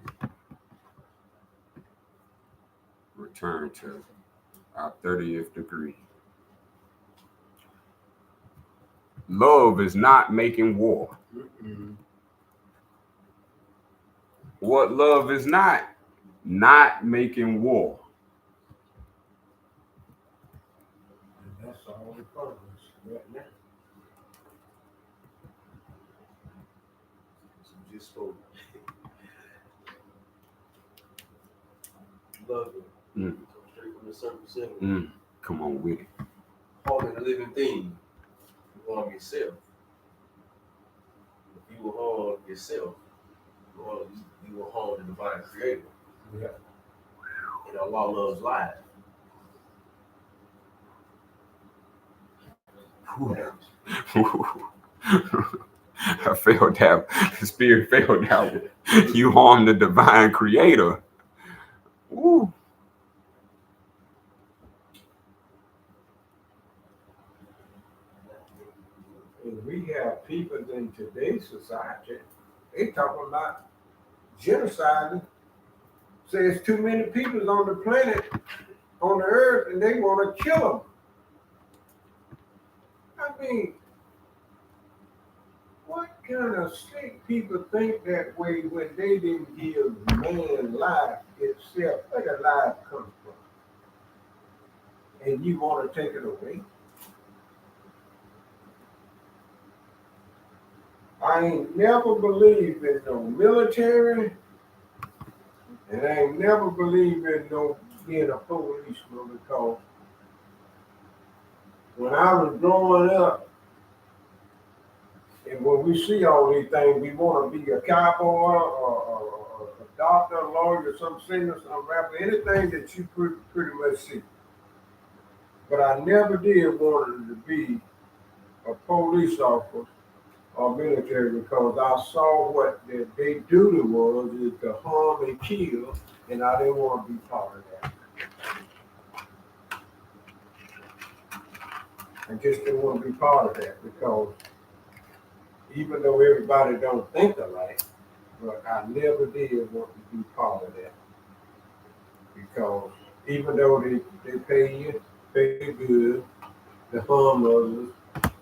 return to our 30th degree. Love is not making war. What love is not? Not making war. And that's all the purpose right now. So just spoke. Love it. Mm. Come straight from the surface center. Come on with it. Harming a living thing, you harm yourself. If you will harm yourself, you will harm the divine creator. Yeah. And Allah loves life. I felt that. The spirit felt that. You harm the divine creator. Ooh. And we have people in today's society, they talking about genocide. Say it's too many people on the planet, on the earth, and they want to kill them. I mean, what kind of sick people think that way when they didn't give man life itself? Where did life come from? And you want to take it away? I ain't never believed in no military, and I ain't never believed in no being a policeman, because when I was growing up, and when we see all these things, we want to be a cowboy or a doctor, a lawyer, some singer, some rapper, anything that you pretty much see. But I never did want to be a police officer or military, because I saw what their duty was, is to harm and kill, and I didn't want to be part of that. I just didn't want to be part of that, because even though everybody don't think alike, but I never did want to be part of that. Because even though they pay you good, to harm others,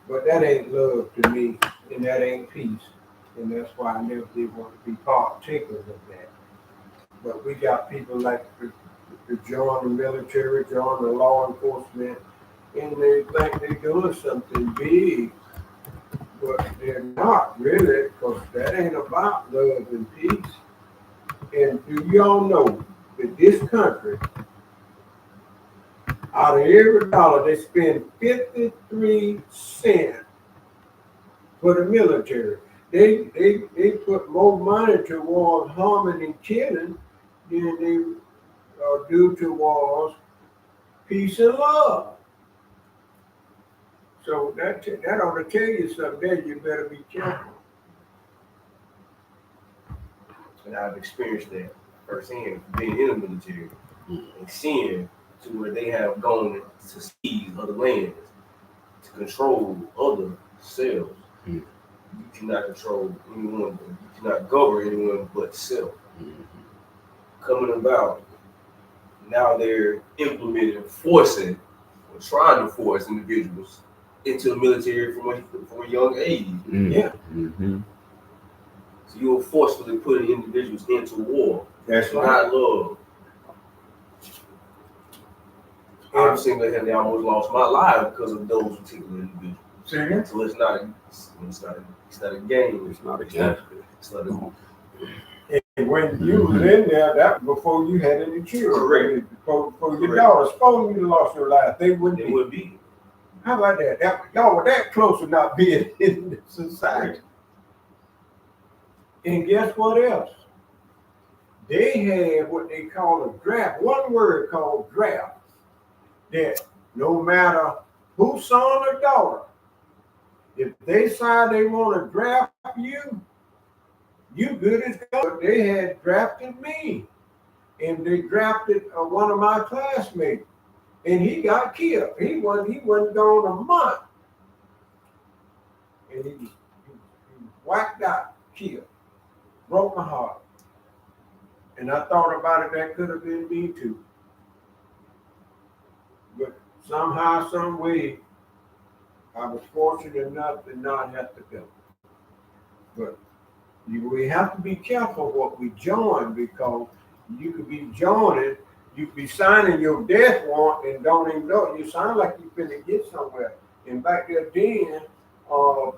but that ain't love to me, and that ain't peace. And that's why I never did want to be partakers of that. But we got people like to join the military, join the law enforcement, and they think they're doing something big. But they're not really, because that ain't about love and peace. And do y'all know that this country, out of every dollar, they spend 53 cents for the military. They put more money towards harming and killing than they do towards peace and love. So that ought to tell you something there. You better be careful. And I've experienced that firsthand, being in the military and seeing to where they have gone to seize other lands, to control other cells. You cannot control anyone, but you cannot govern anyone but self. Mhm. Coming about, now they're implementing, forcing, or trying to force individuals into the military from a young age. Yeah. Mhm. So you're forcefully putting individuals into war, That's right. not love. I've single-handedly almost lost my life because of those particular individuals. See that? So it's not a game. It's not a game. It's not a And when you was in there, that was before you had any children. Correct. Before your Correct. daughter, supposing you lost your life, they wouldn't They be. would be. How about that? Y'all were that close to not being in the society. And guess what else? They had what they call a draft. One word called draft. That no matter whose son or daughter, if they decide they want to draft you, you good as gold. They had drafted me, and they drafted one of my classmates, and he got killed. He wasn't gone a month, and he was whacked out, killed. Broke my heart. And I thought about it, that could have been me too. But somehow, some way, I was fortunate enough to not have to go. But we have to be careful what we join, because you could be joining, you could be signing your death warrant and don't even know it. You sound like you're finna get somewhere. And back there then,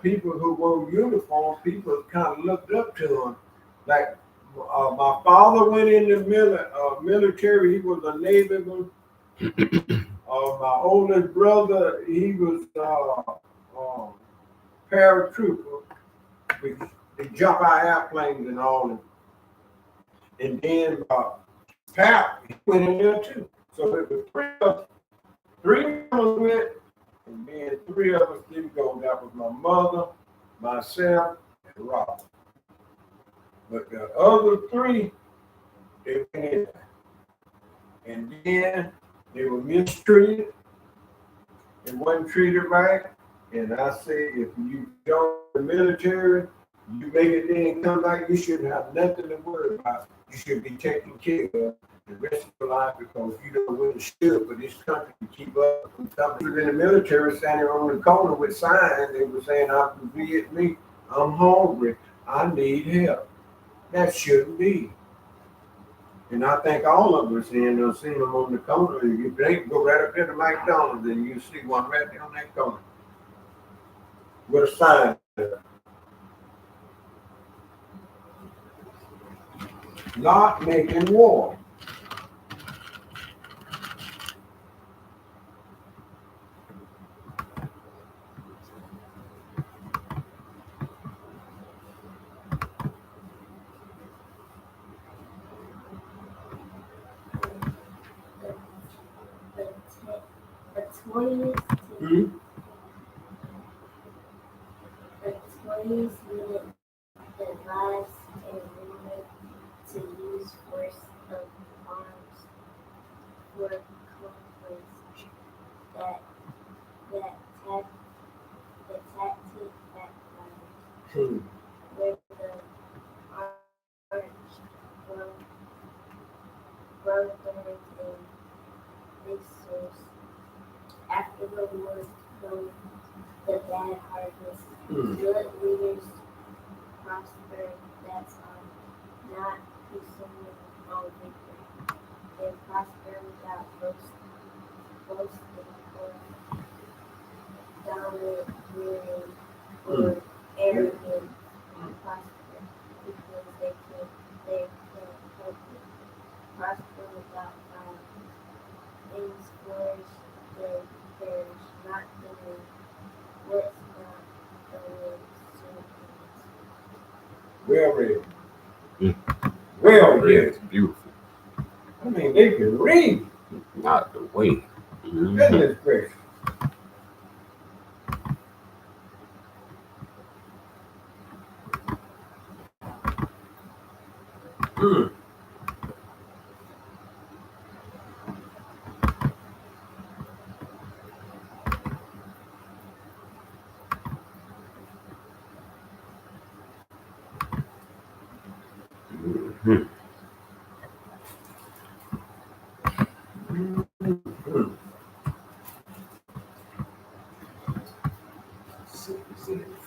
people who wore uniform, people kind of looked up to them. Like my father went in the military, he was a Navyman. My oldest brother, he was paratrooper. They jump out of airplanes and all. And then Pat, he went in there too. So it was three of us went, and then three of us didn't go. That was my mother, myself, and Rob. But the other three, they went in there. And then they were mistreated. They wasn't treated right. And I say, if you join the military, you make it there and come back, you shouldn't have nothing to worry about. You should be taken care of the rest of your life, because you don't really should for this country to keep up. People in the military standing on the corner with signs, they were saying, I'm Vietnamese, I'm hungry, I need help. That shouldn't be. And I think all of us seen them on the corner. If they go right up there to McDonald's, and you see one right there on that corner with a sign there. Not making war. The 20th minute advised everyone to use force of arms for conflicts that the tactic backfired, where the arch brothers and fixers after the war from the bad harvest. Good leaders prosper, that's all, not presuming on victory. They prosper without boasting or domineering or arrogant. Prosper because they can help it. Prosper without violence. Things flourish, they perish, not doing what's not the way to Well read. Well read. It's beautiful. I mean, they can read. Not the way. Goodness gracious. Mhm.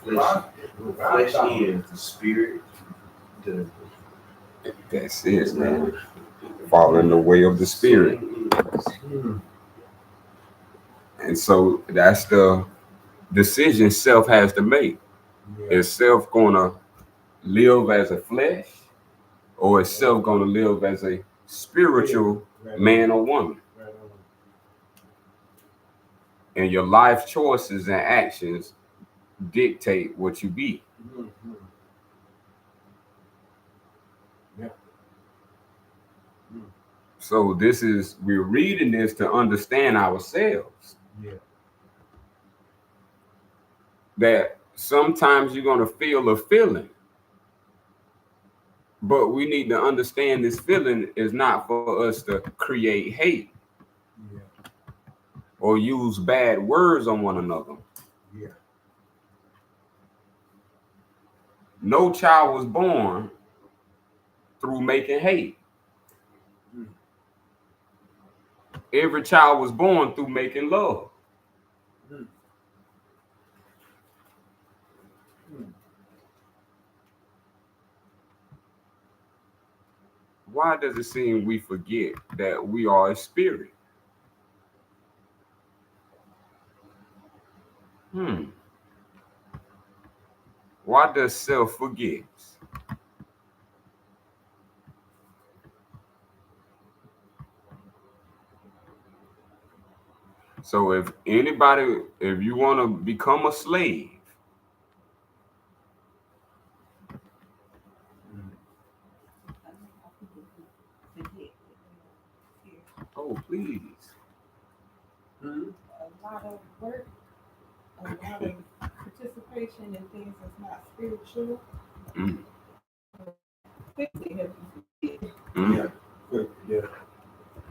The flesh ends, the spirit does. That's it, man. Fall in the way of the spirit. And so that's the decision self has to make. Yeah. Is self gonna live as a flesh, or is self gonna live as a spiritual man or woman? Right on. And your life choices and actions dictate what you be. Mhm. Yeah. So we're reading this to understand ourselves. Yeah. That sometimes you're gonna feel a feeling, but we need to understand this feeling is not for us to create hate Yeah. or use bad words on one another. Yeah. No child was born through making hate. Mm. Every child was born through making love. Mm. Mm. Why does it seem we forget that we are a spirit? Why does self forget? So if you want to become a slave, oh please. Mm. A lot of work, a lot of participation in things that's not spiritual. Mm. Quickly help you forget. Yeah. Good. Yeah.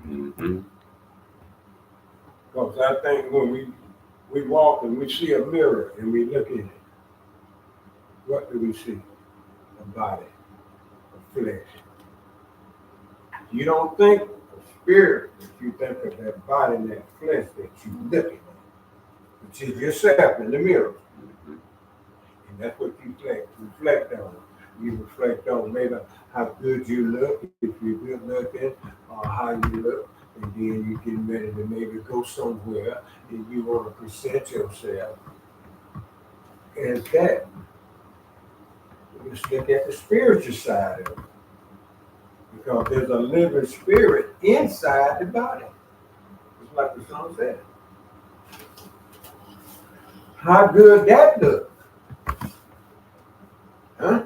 Mm-hmm. Because I think when we walk and we see a mirror and we look in it, what do we see? A body, a flesh. You don't think of spirit if you think of that body and that flesh that you looking at, which is yourself in the mirror. And that's what you reflect on. You reflect on maybe how good you look, if you're good looking, or how you look. And then you get ready to maybe go somewhere and you want to present yourself as that. Let's look at the spiritual side of it. Because there's a living spirit inside the body. Just like the song said. How good that look? Huh?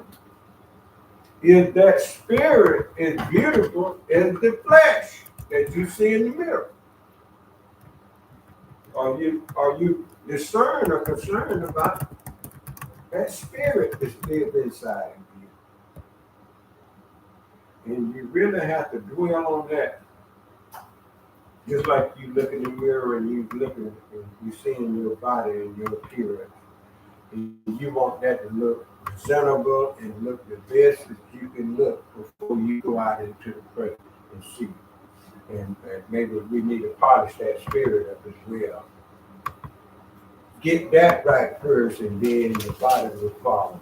Is that spirit as beautiful as the flesh that you see in the mirror? Are you discerned or concerned about that spirit that's lives inside of you? And you really have to dwell on that. Just like you look in the mirror and you looking and you seeing your body and your appearance. And you want that to look presentable and look the best that you can look before you go out into the present and see. And maybe we need to polish that spirit up as well. Get that right first, and then the body will follow.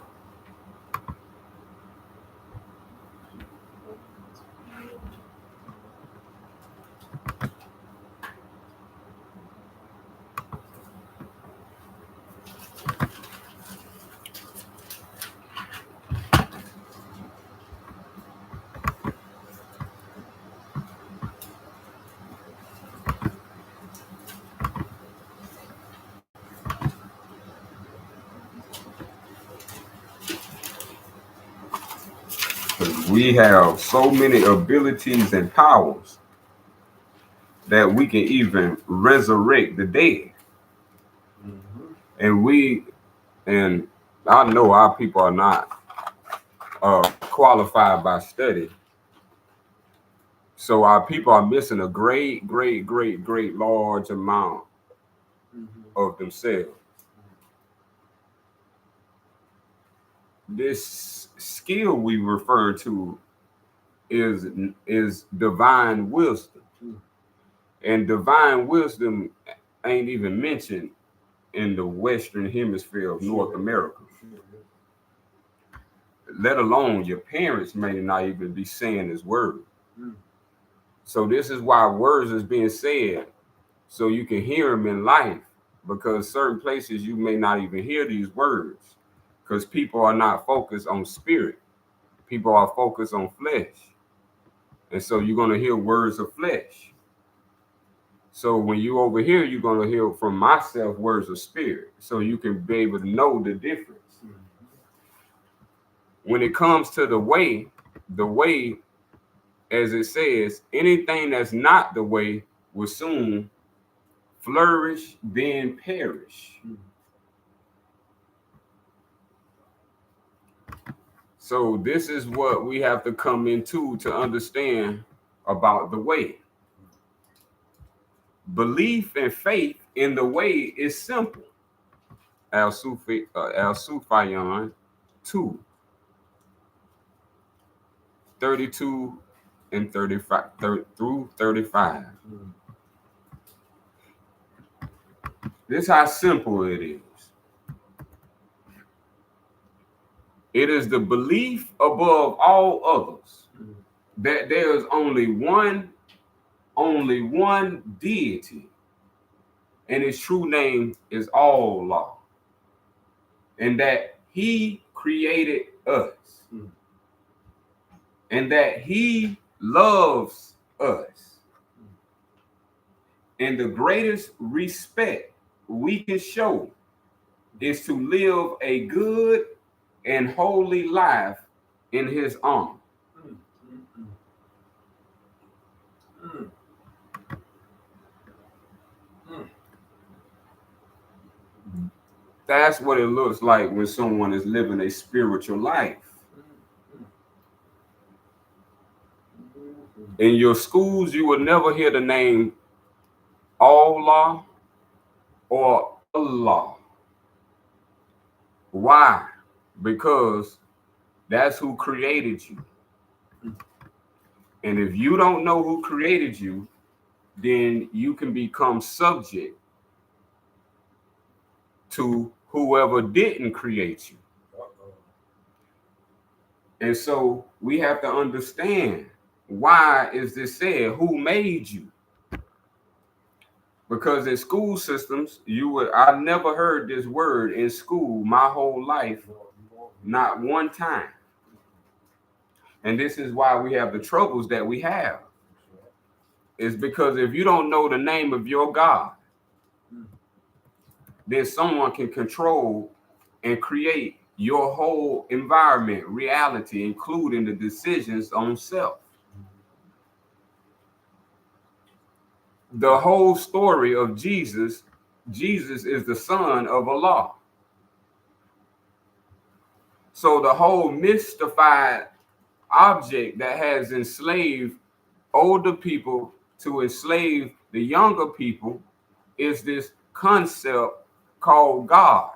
We have so many abilities and powers that we can even resurrect the dead. Mm-hmm. And I know our people are not qualified by study. So our people are missing a great, great, great, great large amount Mm-hmm. of themselves. This skill we refer to is divine wisdom. And divine wisdom ain't even mentioned in the Western Hemisphere of North America. Let alone your parents may not even be saying this word. So this is why words is being said, so you can hear them in life, because certain places you may not even hear these words, because people are not focused on spirit. People are focused on flesh. And so you're going to hear words of flesh. So when you over here, you're going to hear from myself words of spirit, so you can be able to know the difference. When it comes to the way, as it says, anything that's not the way will soon flourish, then perish. So this is what we have to come into to understand about the way. Belief and faith in the way is simple. Al-Sufian 2, 32 and 35 through 35. This is how simple it is. It is the belief above all others that there is only one deity, and his true name is Allah, and that he created us, and that he loves us. And the greatest respect we can show is to live a good and holy life in his honor. That's what it looks like when someone is living a spiritual life. In your schools, you will never hear the name Allah or Allah. Why? Because that's who created you. And if you don't know who created you, then you can become subject to whoever didn't create you. And so we have to understand, why is this said? Who made you? Because in school systems, I never heard this word in school my whole life, not one time. And this is why we have the troubles that we have. It's because if you don't know the name of your God, then someone can control and create your whole environment, reality, including the decisions on self. The whole story of Jesus is the son of Allah. So the whole mystified object that has enslaved older people to enslave the younger people is this concept called God.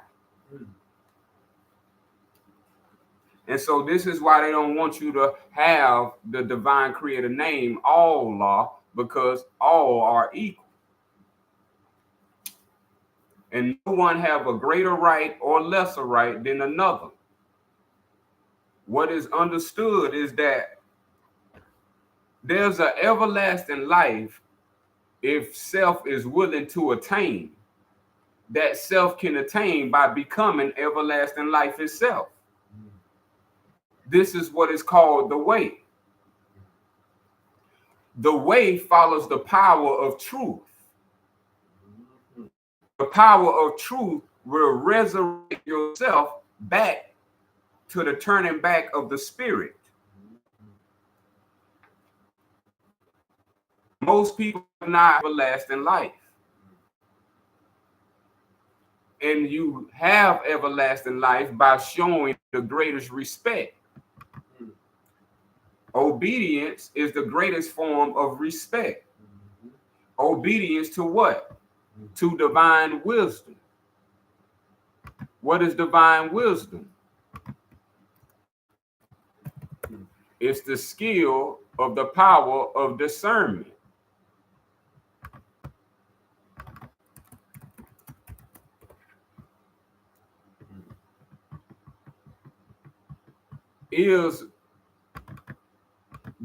And so this is why they don't want you to have the divine creator name Allah, because all are equal. And no one have a greater right or lesser right than another. What is understood is that there's an everlasting life if self is willing to attain. That self can attain by becoming everlasting life itself. This is what is called the way. The way follows the power of truth. The power of truth will resurrect yourself back to the turning back of the spirit. Most people have not everlasting life. And you have everlasting life by showing the greatest respect. Obedience is the greatest form of respect. Obedience to what? To divine wisdom. What is divine wisdom? It's the skill of the power of discernment. Is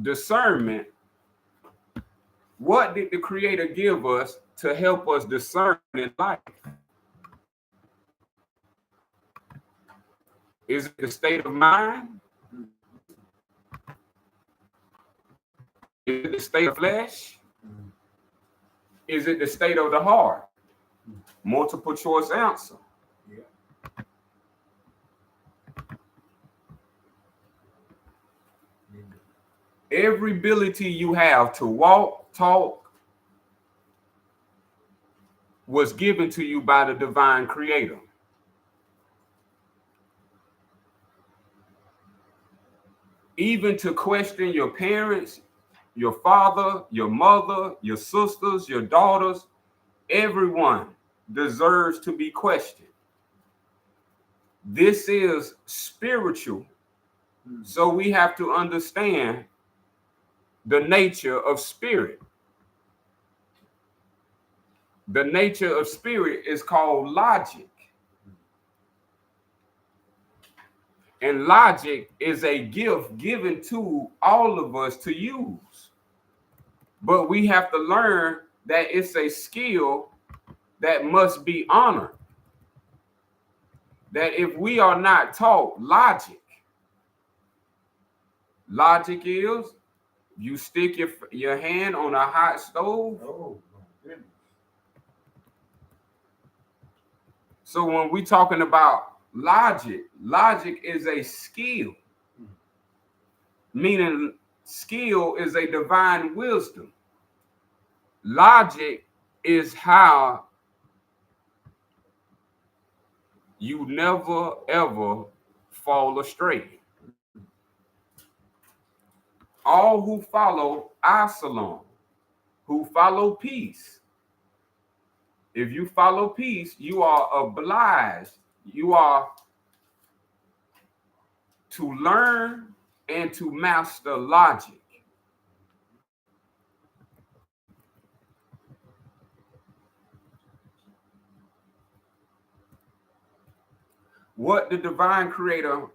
discernment, what did the Creator give us to help us discern in life? Is it the state of mind? Is it the state of flesh? Is it the state of the heart? Multiple choice answer. Every ability you have to walk, talk, was given to you by the divine Creator. Even to question your parents, your father, your mother, your sisters, your daughters, everyone deserves to be questioned. This is spiritual. So we have to understand the nature of spirit. The nature of spirit is called logic. And logic is a gift given to all of us to use. But we have to learn that it's a skill that must be honored. That if we are not taught logic is you stick your hand on a hot stove. Oh, my goodness. So when we're talking about logic is a skill. Meaning skill is a divine wisdom. Logic is how you never ever fall astray. All who follow Absalom, who follow peace. If you follow peace, you are obliged. You are to learn and to master logic. What the divine creator,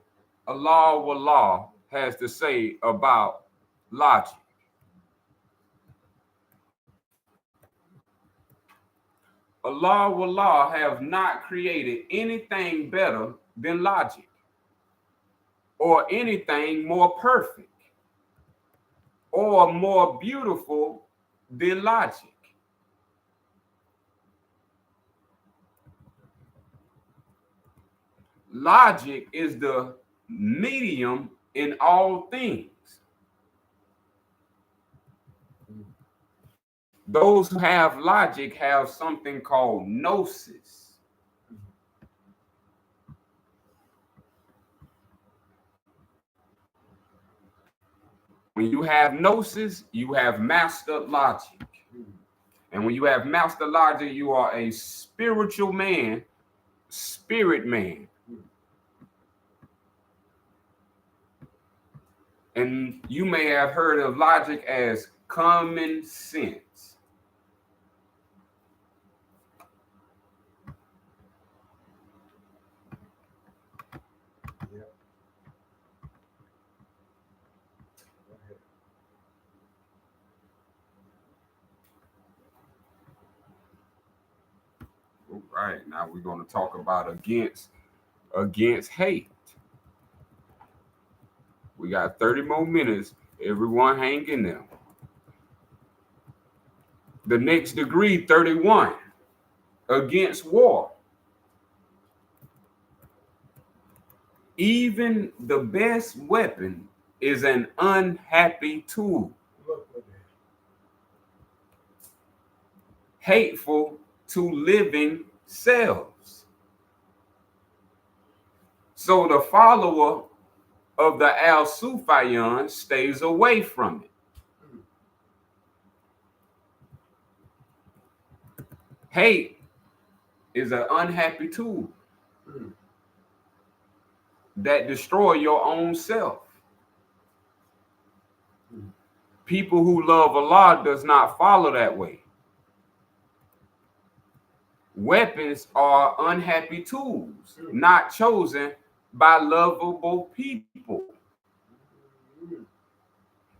Allah has to say about logic. Allah have not created anything better than logic or anything more perfect or more beautiful than logic. Logic is the medium in all things. Those who have logic have something called gnosis. When you have gnosis, you have mastered logic. And when you have mastered logic, you are a spiritual man, spirit man. And you may have heard of logic as common sense. All right, now we're going to talk about against hate. We got 30 more minutes. Everyone hang in there. The next degree, 31, against war. Even the best weapon is an unhappy tool. Hateful to living selves. So the follower of the Al-Sufian stays away from it. Hate is an unhappy tool that destroy your own self. People who love Allah does not follow that way. Weapons are unhappy tools, not chosen by lovable people,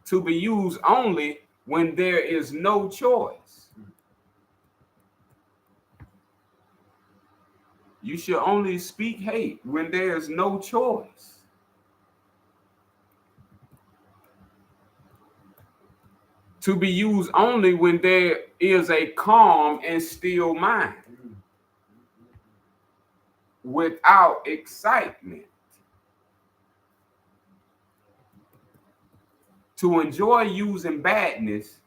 to be used only when there is no choice. You should only speak hate when there is no choice. To be used only when there is a calm and still mind, without excitement. To enjoy using badness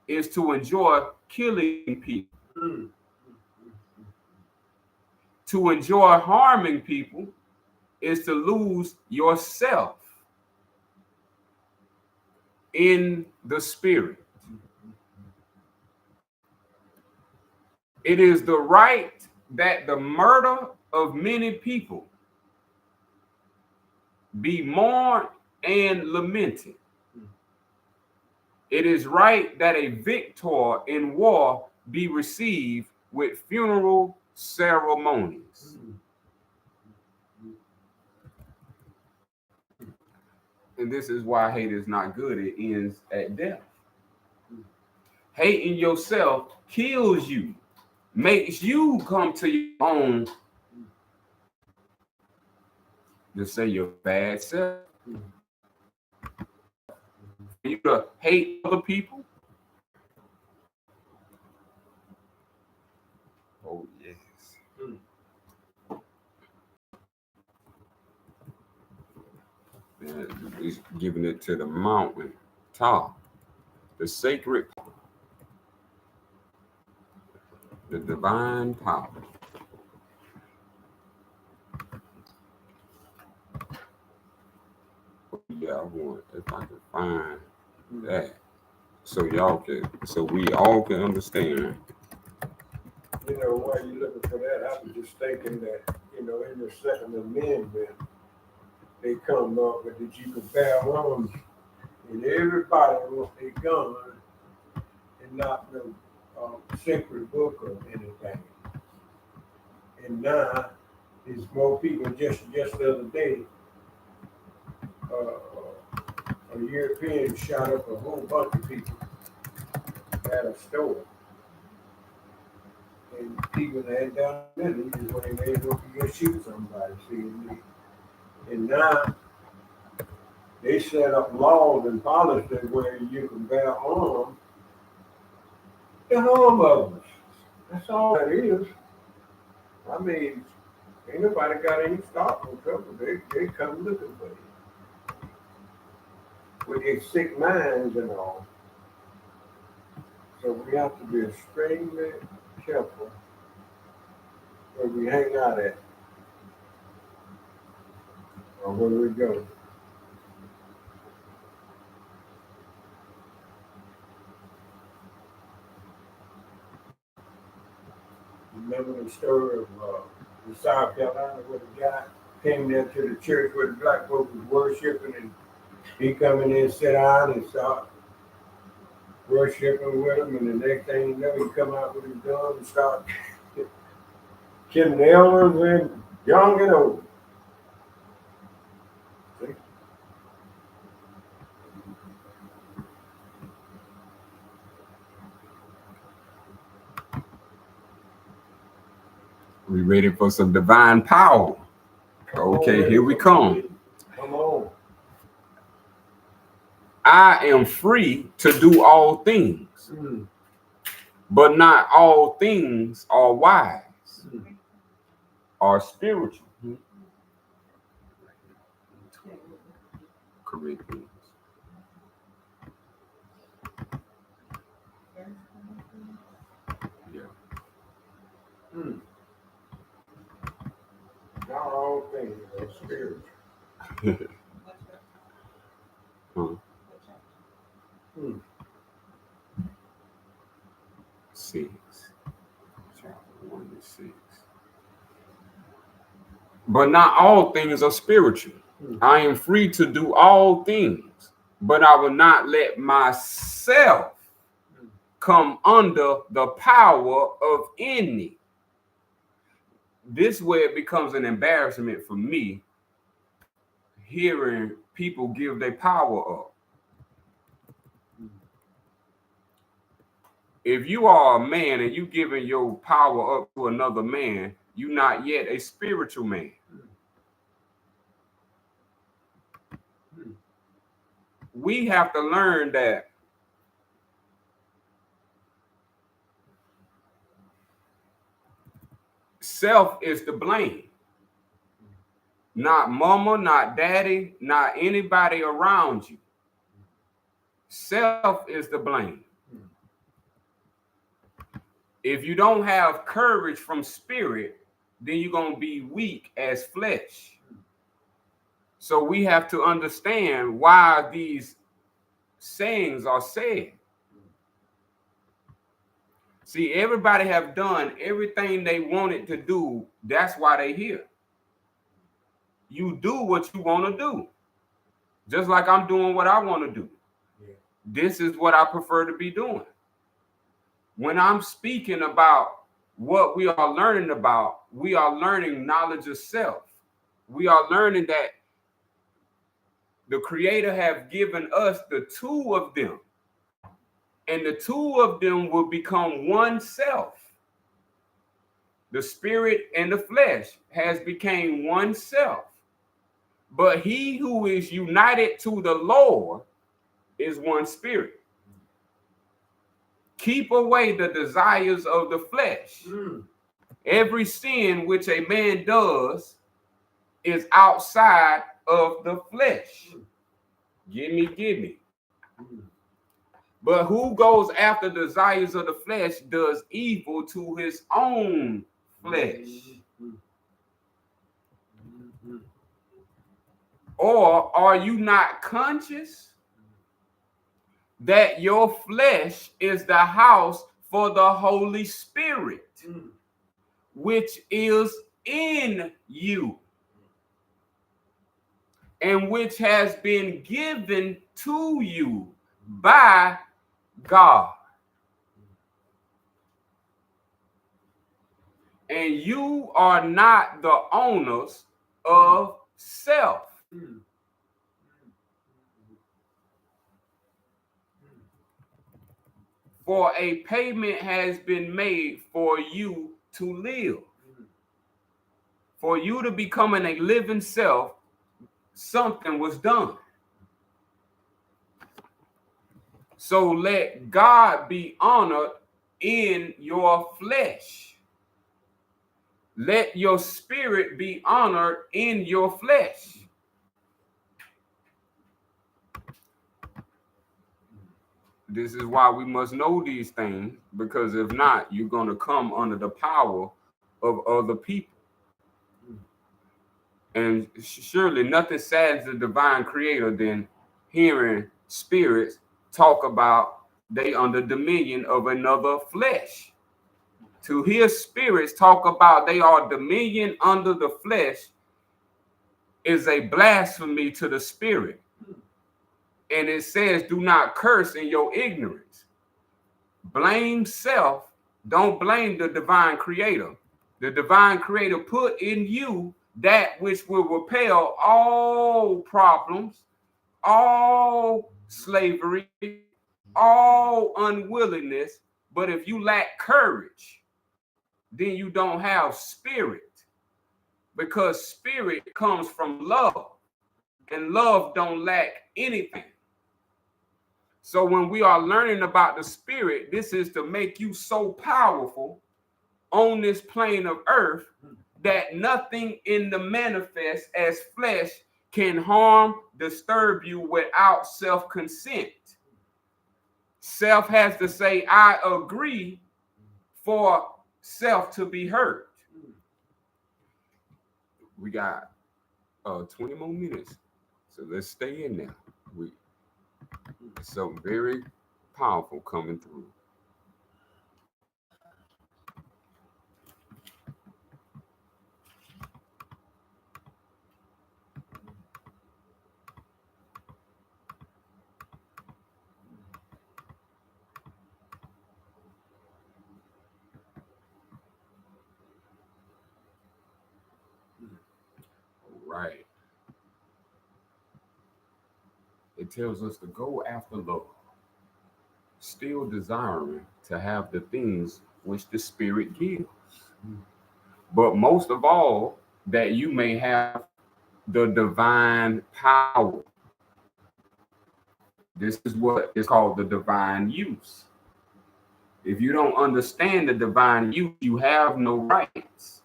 is to enjoy killing people. To enjoy harming people is to lose yourself in the spirit. It is the right that the murder of many people be mourned and lamented. It is right that a victor in war be received with funeral ceremonies. And this is why hate is not good. It ends at death. Hating yourself kills you, makes you come to your own to say your bad self. For you to hate other people. Oh, yes. And he's giving it to the mountain top, the sacred, the divine power. Yeah, I want, if I can find that, so we all can understand. You know, while you're looking for that, I was just thinking that, in the Second Amendment, they come up with that you could bear arms, and everybody wants their gun and not no sacred book or anything. And now, there's more people. Just the other day, a European shot up a whole bunch of people at a store. And people had done it, is when they made up to go shoot somebody, see. And now they set up laws and policies where you can bear arms to harm others. That's all that is. I mean, ain't nobody got any stop or trouble. They come looking for you. With their sick minds and all. So we have to be extremely careful where we hang out at or where we go. Remember the story of the South Carolina where the guy came there to the church where the black folks was worshiping, and he come in there and sit down and start worshiping with them, and the next thing you know, he come out with his gun and start killing the elders and young and old. See? We ready for some divine power. Okay, here we come. Come on. I am free to do all things, but not all things are wise, are spiritual. Corinthians. Yeah. Not all things are spiritual. Six. Chapter 1 to 6. But not all things are spiritual. I am free to do all things, but I will not let myself come under the power of any. This way it becomes an embarrassment for me hearing people give their power up. If you are a man and you giving your power up to another man, you're not yet a spiritual man. We have to learn that self is to blame. Not mama, not daddy, not anybody around you. Self is to blame. If you don't have courage from spirit, then you're going to be weak as flesh. So we have to understand why these sayings are said. See, everybody have done everything they wanted to do. That's why they here. You do what you want to do. Just like I'm doing what I want to do. Yeah. This is what I prefer to be doing. When I'm speaking about what we are learning about, we are learning knowledge of self. We are learning that the Creator have given us the two of them. And the two of them will become one self. The spirit and the flesh has become one self. But he who is united to the Lord is one spirit. Keep away the desires of the flesh. Every sin which a man does is outside of the flesh. Give me. But who goes after the desires of the flesh does evil to his own flesh. Or are you not conscious that your flesh is the house for the Holy Spirit, which is in you, and which has been given to you by God? And you are not the owners of self. For a payment has been made for you to live. For you to becoming a living self, something was done. So let God be honored in your flesh. Let your spirit be honored in your flesh. This is why we must know these things, because if not, you're going to come under the power of other people. And surely nothing saddens the divine creator than hearing spirits talk about they under dominion of another flesh. To hear spirits talk about they are dominion under the flesh is a blasphemy to the spirit. And it says, do not curse in your ignorance. Blame self. Don't blame the divine creator. The divine creator put in you that which will repel all problems, all slavery, all unwillingness. But if you lack courage, then you don't have spirit, because spirit comes from love, and love don't lack anything. So when we are learning about the spirit, this is to make you so powerful on this plane of earth that nothing in the manifest as flesh can harm, disturb you without self-consent. Self has to say, I agree, for self to be heard. We got 20 more minutes, so let's stay in there. Something very powerful coming through. right. It tells us to go after love, still desiring to have the things which the Spirit gives. But most of all, that you may have the divine power. This is what is called the divine use. If you don't understand the divine use, you have no rights,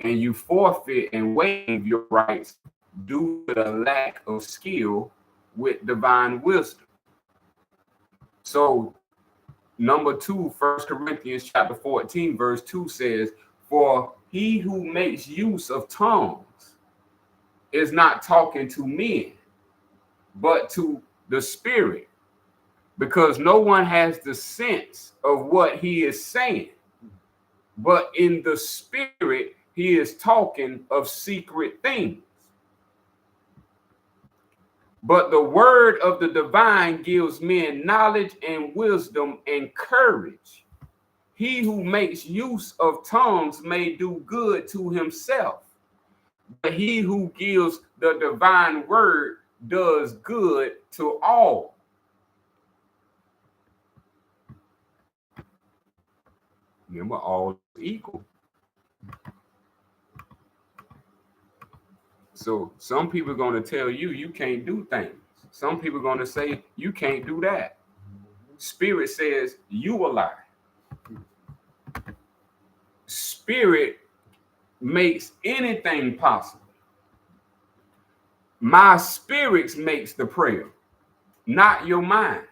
and you forfeit and waive your rights due to the lack of skill with divine wisdom. So, number 2, 1 Corinthians chapter 14, verse 2 says, "For he who makes use of tongues is not talking to men, but to the Spirit, because no one has the sense of what he is saying. But in the Spirit, he is talking of secret things. But the word of the divine gives men knowledge and wisdom and courage. He who makes use of tongues may do good to himself, but he who gives the divine word does good to all." Remember, all is equal. So some people are going to tell you you can't do things. Some people are going to say you can't do that. Spirit says you a lie. Spirit makes anything possible. My spirit makes the prayer, not your mind,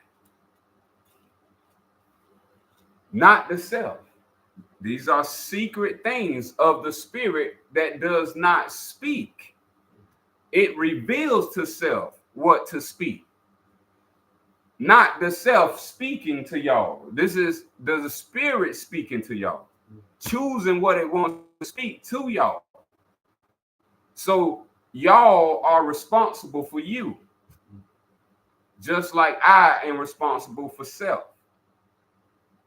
not the self. These are secret things of the Spirit that does not speak. It reveals to self what to speak, not the self speaking to y'all. This is the Spirit speaking to y'all, choosing what it wants to speak to y'all. So y'all are responsible for you, just like I am responsible for self.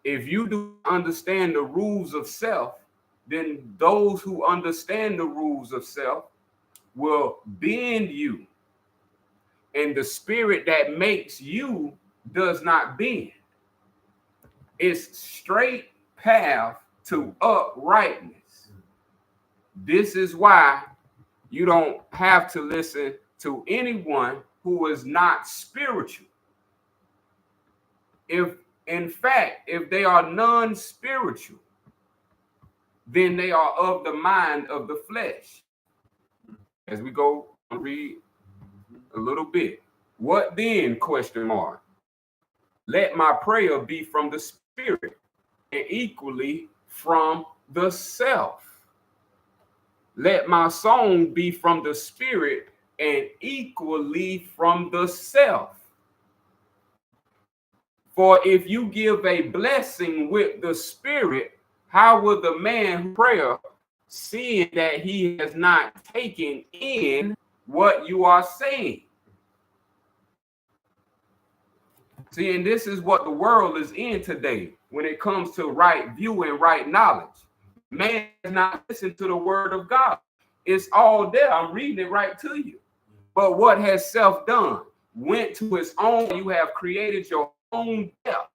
If you do understand the rules of self, then those who understand the rules of self will bend you. And the Spirit that makes you does not bend. It's straight path to uprightness. This is why you don't have to listen to anyone who is not spiritual. If, in fact, if they are non-spiritual, then they are of the mind of the flesh. As we go and read a little bit. What then, question mark? Let my prayer be from the Spirit and equally from the self. Let my song be from the Spirit and equally from the self. For if you give a blessing with the Spirit, how will the man who prays, seeing that he has not taken in what you are saying? See, and this is what the world is in today when it comes to right view and right knowledge. Man does not listen to the word of God. It's all there. I'm reading it right to you. But what has self done? Went to its own. You have created your own death.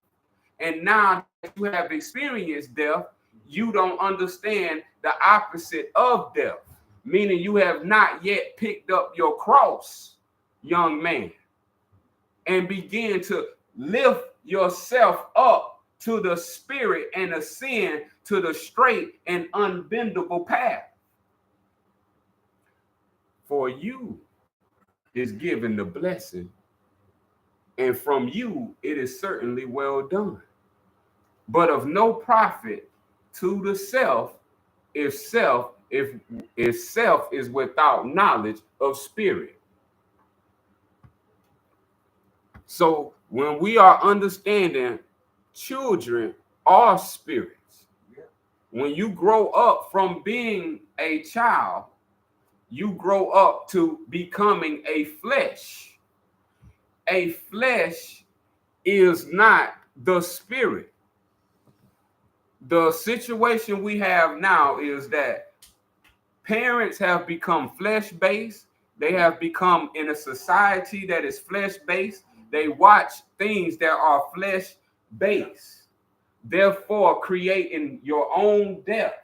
And now that you have experienced death, you don't understand the opposite of death, meaning you have not yet picked up your cross, young man, and begin to lift yourself up to the Spirit and ascend to the straight and unbendable path. For you is given the blessing, and from you it is certainly well done. But of no profit to the self if self is without knowledge of Spirit. So when we are understanding, children are spirits. When you grow up from being a child, you grow up to becoming a flesh. A flesh is not the Spirit. The situation we have now is that Parents have become flesh-based. They have become in a society that is flesh-based. They watch things that are flesh-based, therefore creating your own death.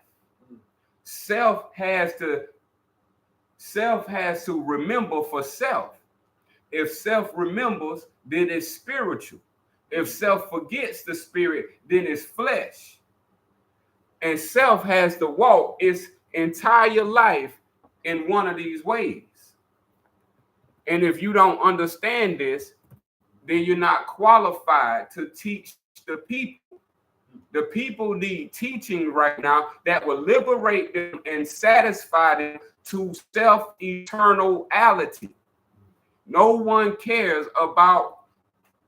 Self has to remember for self. If self remembers, then it's spiritual. If self forgets the spirit, then it's flesh. And self has to walk its entire life in one of these ways. And if you don't understand this, then you're not qualified to teach the people. The people need teaching right now that will liberate them and satisfy them to self-eternality. No one cares about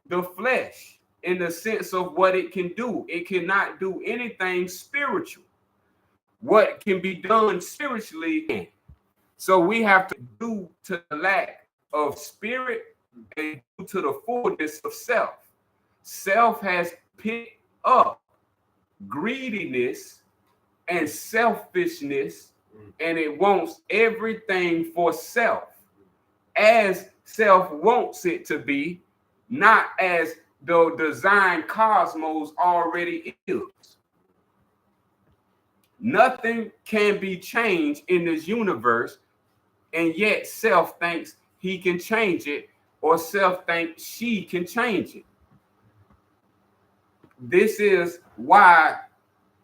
the flesh in the sense of what it can do. It cannot do anything spiritual. What can be done spiritually. So we have to do to the lack of spirit and do to the fullness of self. Self has picked up greediness and selfishness, and it wants everything for self as self wants it to be, not as the design cosmos already is. Nothing can be changed in this universe, and yet self thinks he can change it, or self thinks she can change it. This is why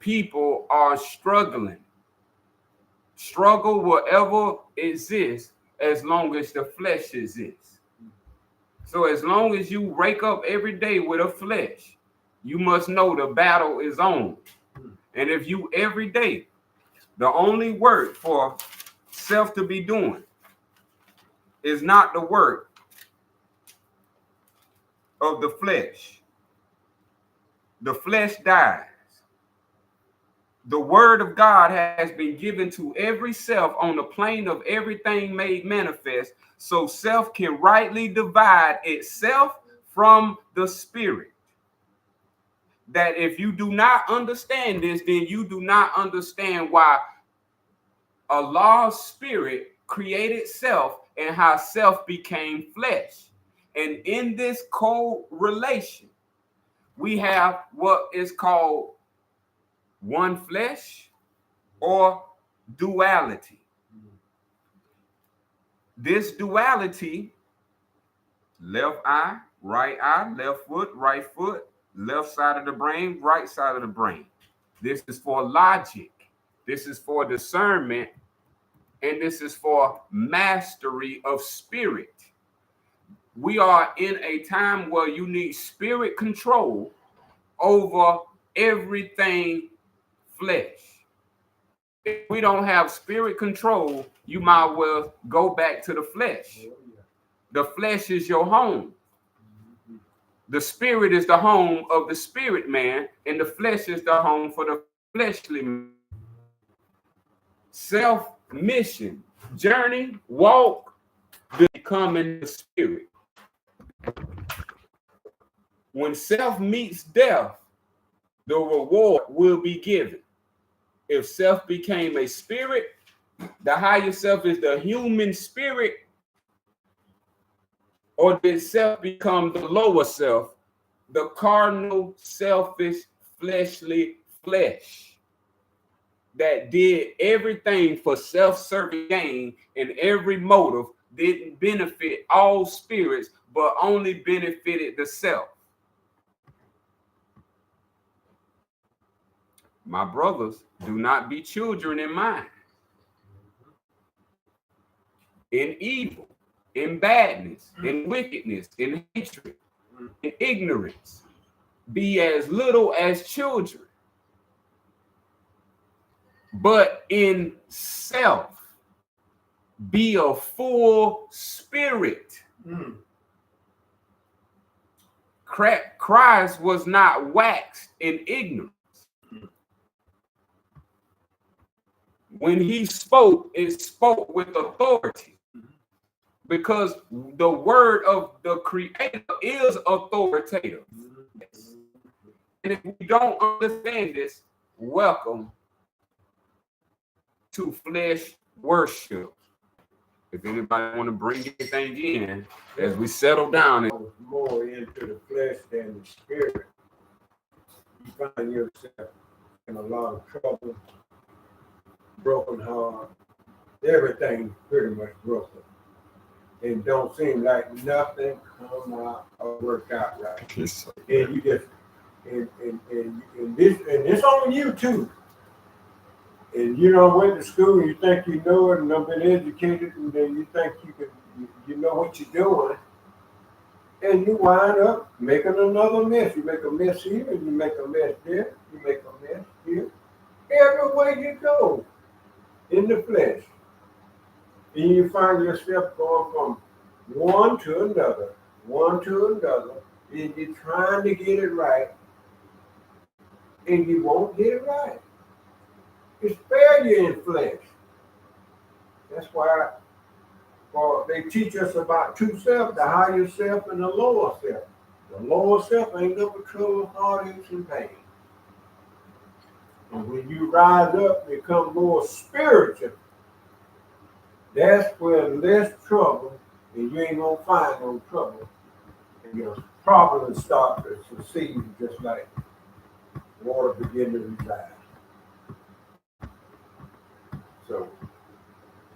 people are struggling. Struggle will ever exist as long as the flesh exists. So as long as you wake up every day with a flesh, you must know the battle is on. And if you every day, the only work for self to be doing is not the work of the flesh dies. The word of God has been given to every self on the plane of everything made manifest, so self can rightly divide itself from the spirit. That if you do not understand this, then you do not understand why Allah's spirit created self and how self became flesh. And in this correlation, we have what is called one flesh or duality. This duality, left eye, left foot, right foot, left side of the brain, right side of the brain. This is for logic. This is for discernment. And this is for mastery of spirit. We are in a time where you need spirit control over everything flesh. If we don't have spirit control, you might well go back to the flesh. The flesh is your home. The spirit is the home of the spirit man, and the flesh is the home for the fleshly man. Self-mission, journey, walk, become in the spirit. When self meets death, the reward will be given. If self became a spirit, the higher self is the human spirit, or did self become the lower self, the carnal, selfish, fleshly flesh that did everything for self-serving gain, and every motive didn't benefit all spirits, but only benefited the self. My brothers, do not be children in mind, in evil, in badness, in wickedness, in hatred, in ignorance. Be as little as children, but in self, be a full spirit. Christ was not waxed in ignorance. When he spoke, it spoke with authority, because the word of the Creator is authoritative. And if we don't understand this, welcome to flesh worship. If anybody want to bring anything in as we settle down. More into the flesh than the spirit, you find yourself in a lot of trouble, broken heart, everything pretty much broken. And don't seem like nothing come out or work out right. Yes. And you just and this on you too. And you know went to school and you think you know it and I've been educated and then you think you know what you're doing. And you wind up making another mess. You make a mess here and you make a mess there. You make a mess here. Everywhere you go in the flesh. And you find yourself going from one to another, and you're trying to get it right, and you won't get it right. It's failure in flesh. That's why they teach us about two selves, the higher self and the lower self. The lower self ain't never trouble, heartaches, and pain. And when you rise up and become more spiritual, that's where less trouble, and you ain't gonna find no trouble. And your problems start to succeed just like water begin to reside. So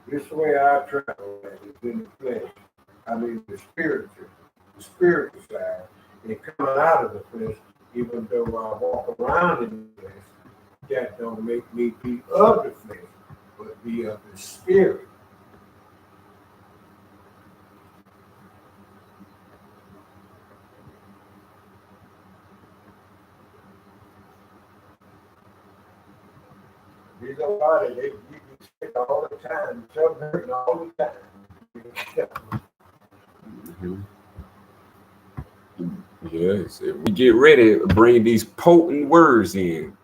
this way I travel is in the flesh. I mean the spiritual side. And coming out of the flesh, even though I walk around in the flesh, that don't make me be of the flesh, but be of the spirit. These are body, you can sick all the time, something hurting all the time. Mm-hmm. Yes, we get ready to bring these potent words in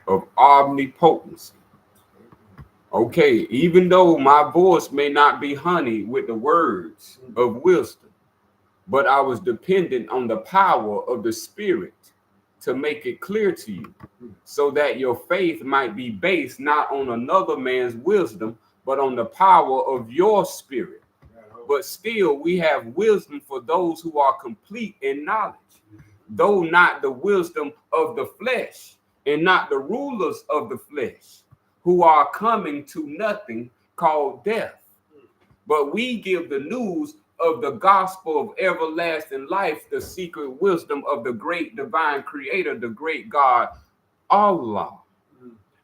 of omnipotency. Okay, even though my voice may not be honey with the words of wisdom, but I was dependent on the power of the Spirit to make it clear to you, so that your faith might be based not on another man's wisdom, but on the power of your spirit. But still, we have wisdom for those who are complete in knowledge, though not the wisdom of the flesh, and not the rulers of the flesh, who are coming to nothing, called death. But we give the news of the gospel of everlasting life, the secret wisdom of the great divine creator, the great God, Allah,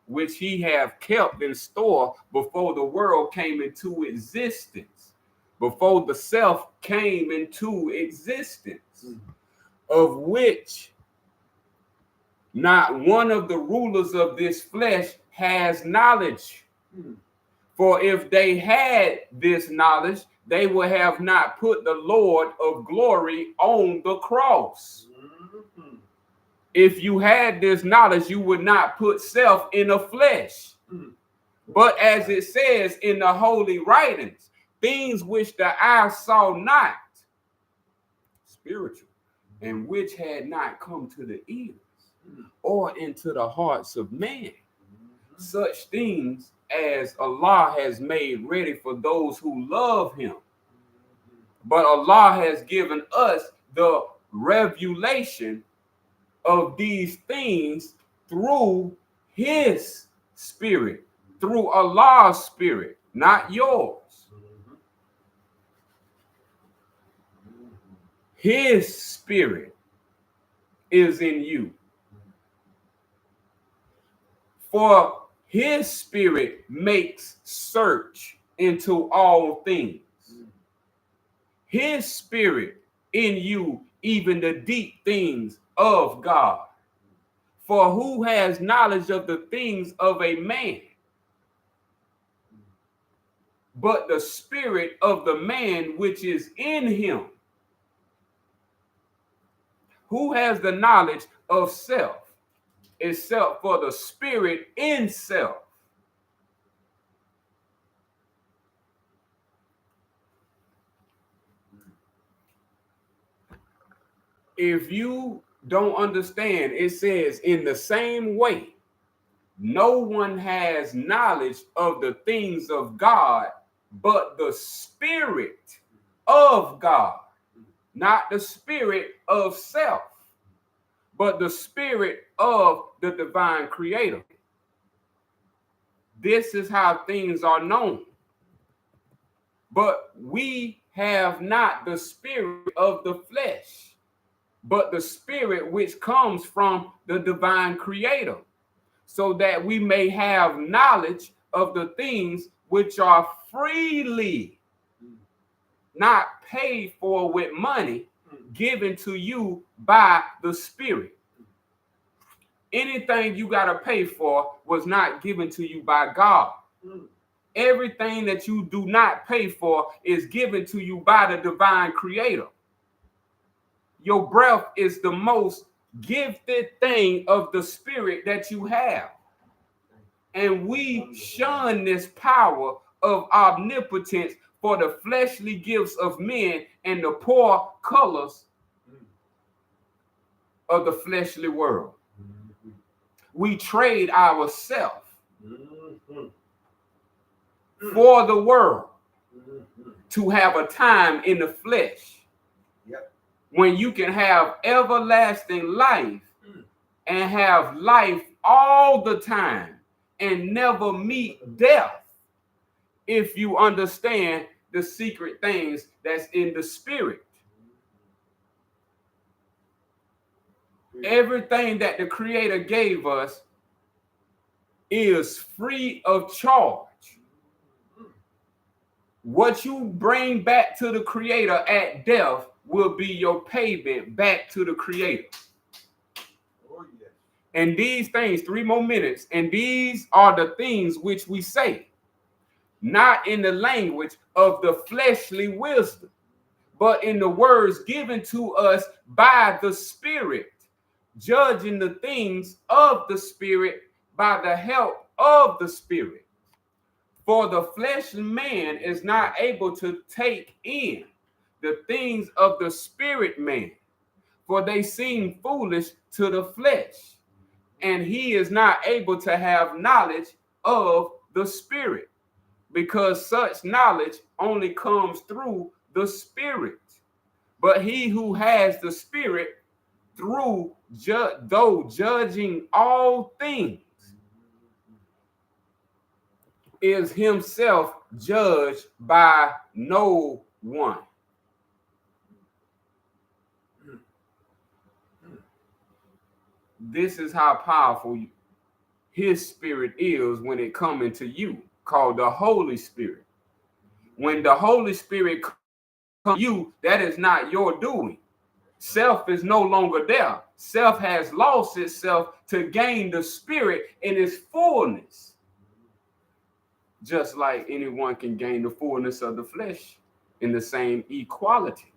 which he have kept in store before the world came into existence, before the self came into existence, of which not one of the rulers of this flesh has knowledge. For if they had this knowledge, they would have not put the Lord of glory on the cross. If you had this knowledge, you would not put self in a flesh. But as it says in the holy writings, things which the eye saw not, spiritual, and which had not come to the ears or into the hearts of man, such things as Allah has made ready for those who love him. But Allah has given us the revelation of these things through his spirit, through Allah's spirit, not yours. His spirit is in you. For his spirit makes search into all things. His spirit in you, even the deep things of God. For who has knowledge of the things of a man, but the spirit of the man which is in him? Who has the knowledge of self, except for the spirit in self? If you don't understand, it says in the same way no one has knowledge of the things of God but the Spirit of God, not the spirit of self, but the Spirit of the divine creator. This is how things are known. But we have not the spirit of the flesh, but the Spirit which comes from the divine creator, so that we may have knowledge of the things which are freely, not paid for with money, given to you by the Spirit. Anything you got to pay for was not given to you by God. Everything that you do not pay for is given to you by the divine creator. Your breath is the most gifted thing of the Spirit that you have. And we shun this power of omnipotence for the fleshly gifts of men and the poor colors of the fleshly world. We trade ourselves for the world to have a time in the flesh. When you can have everlasting life and have life all the time and never meet death, if you understand the secret things that's in the Spirit. Everything that the Creator gave us is free of charge. What you bring back to the Creator at death will be your payment back to the Creator. And these things, 3 more minutes, and these are the things which we say, not in the language of the fleshly wisdom, but in the words given to us by the Spirit, judging the things of the Spirit by the help of the Spirit. For the fleshly man is not able to take in the things of the Spirit man, for they seem foolish to the flesh, and he is not able to have knowledge of the Spirit, because such knowledge only comes through the Spirit. But he who has the Spirit, though judging all things, is himself judged by no one. This is how powerful his Spirit is when it comes into you, called the Holy Spirit. When the Holy Spirit comes to you, that is not your doing. Self is no longer there. Self has lost itself to gain the Spirit in its fullness. Just like anyone can gain the fullness of the flesh in the same equality.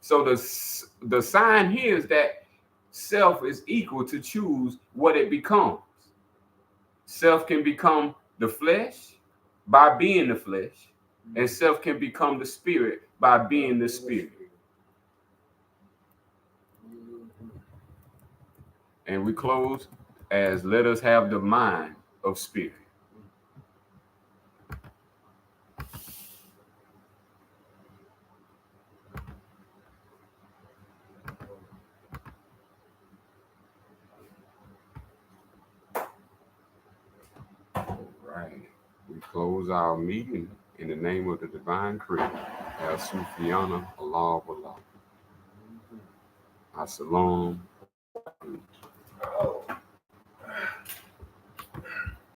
So the sign here is that self is equal to choose what it becomes. Self can become the flesh by being the flesh, and self can become the Spirit by being the Spirit. And we close as let us have the mind of Spirit. Right. We close our meeting in the name of the divine creator, Al-Sufian, Allah, Allah. As-salam.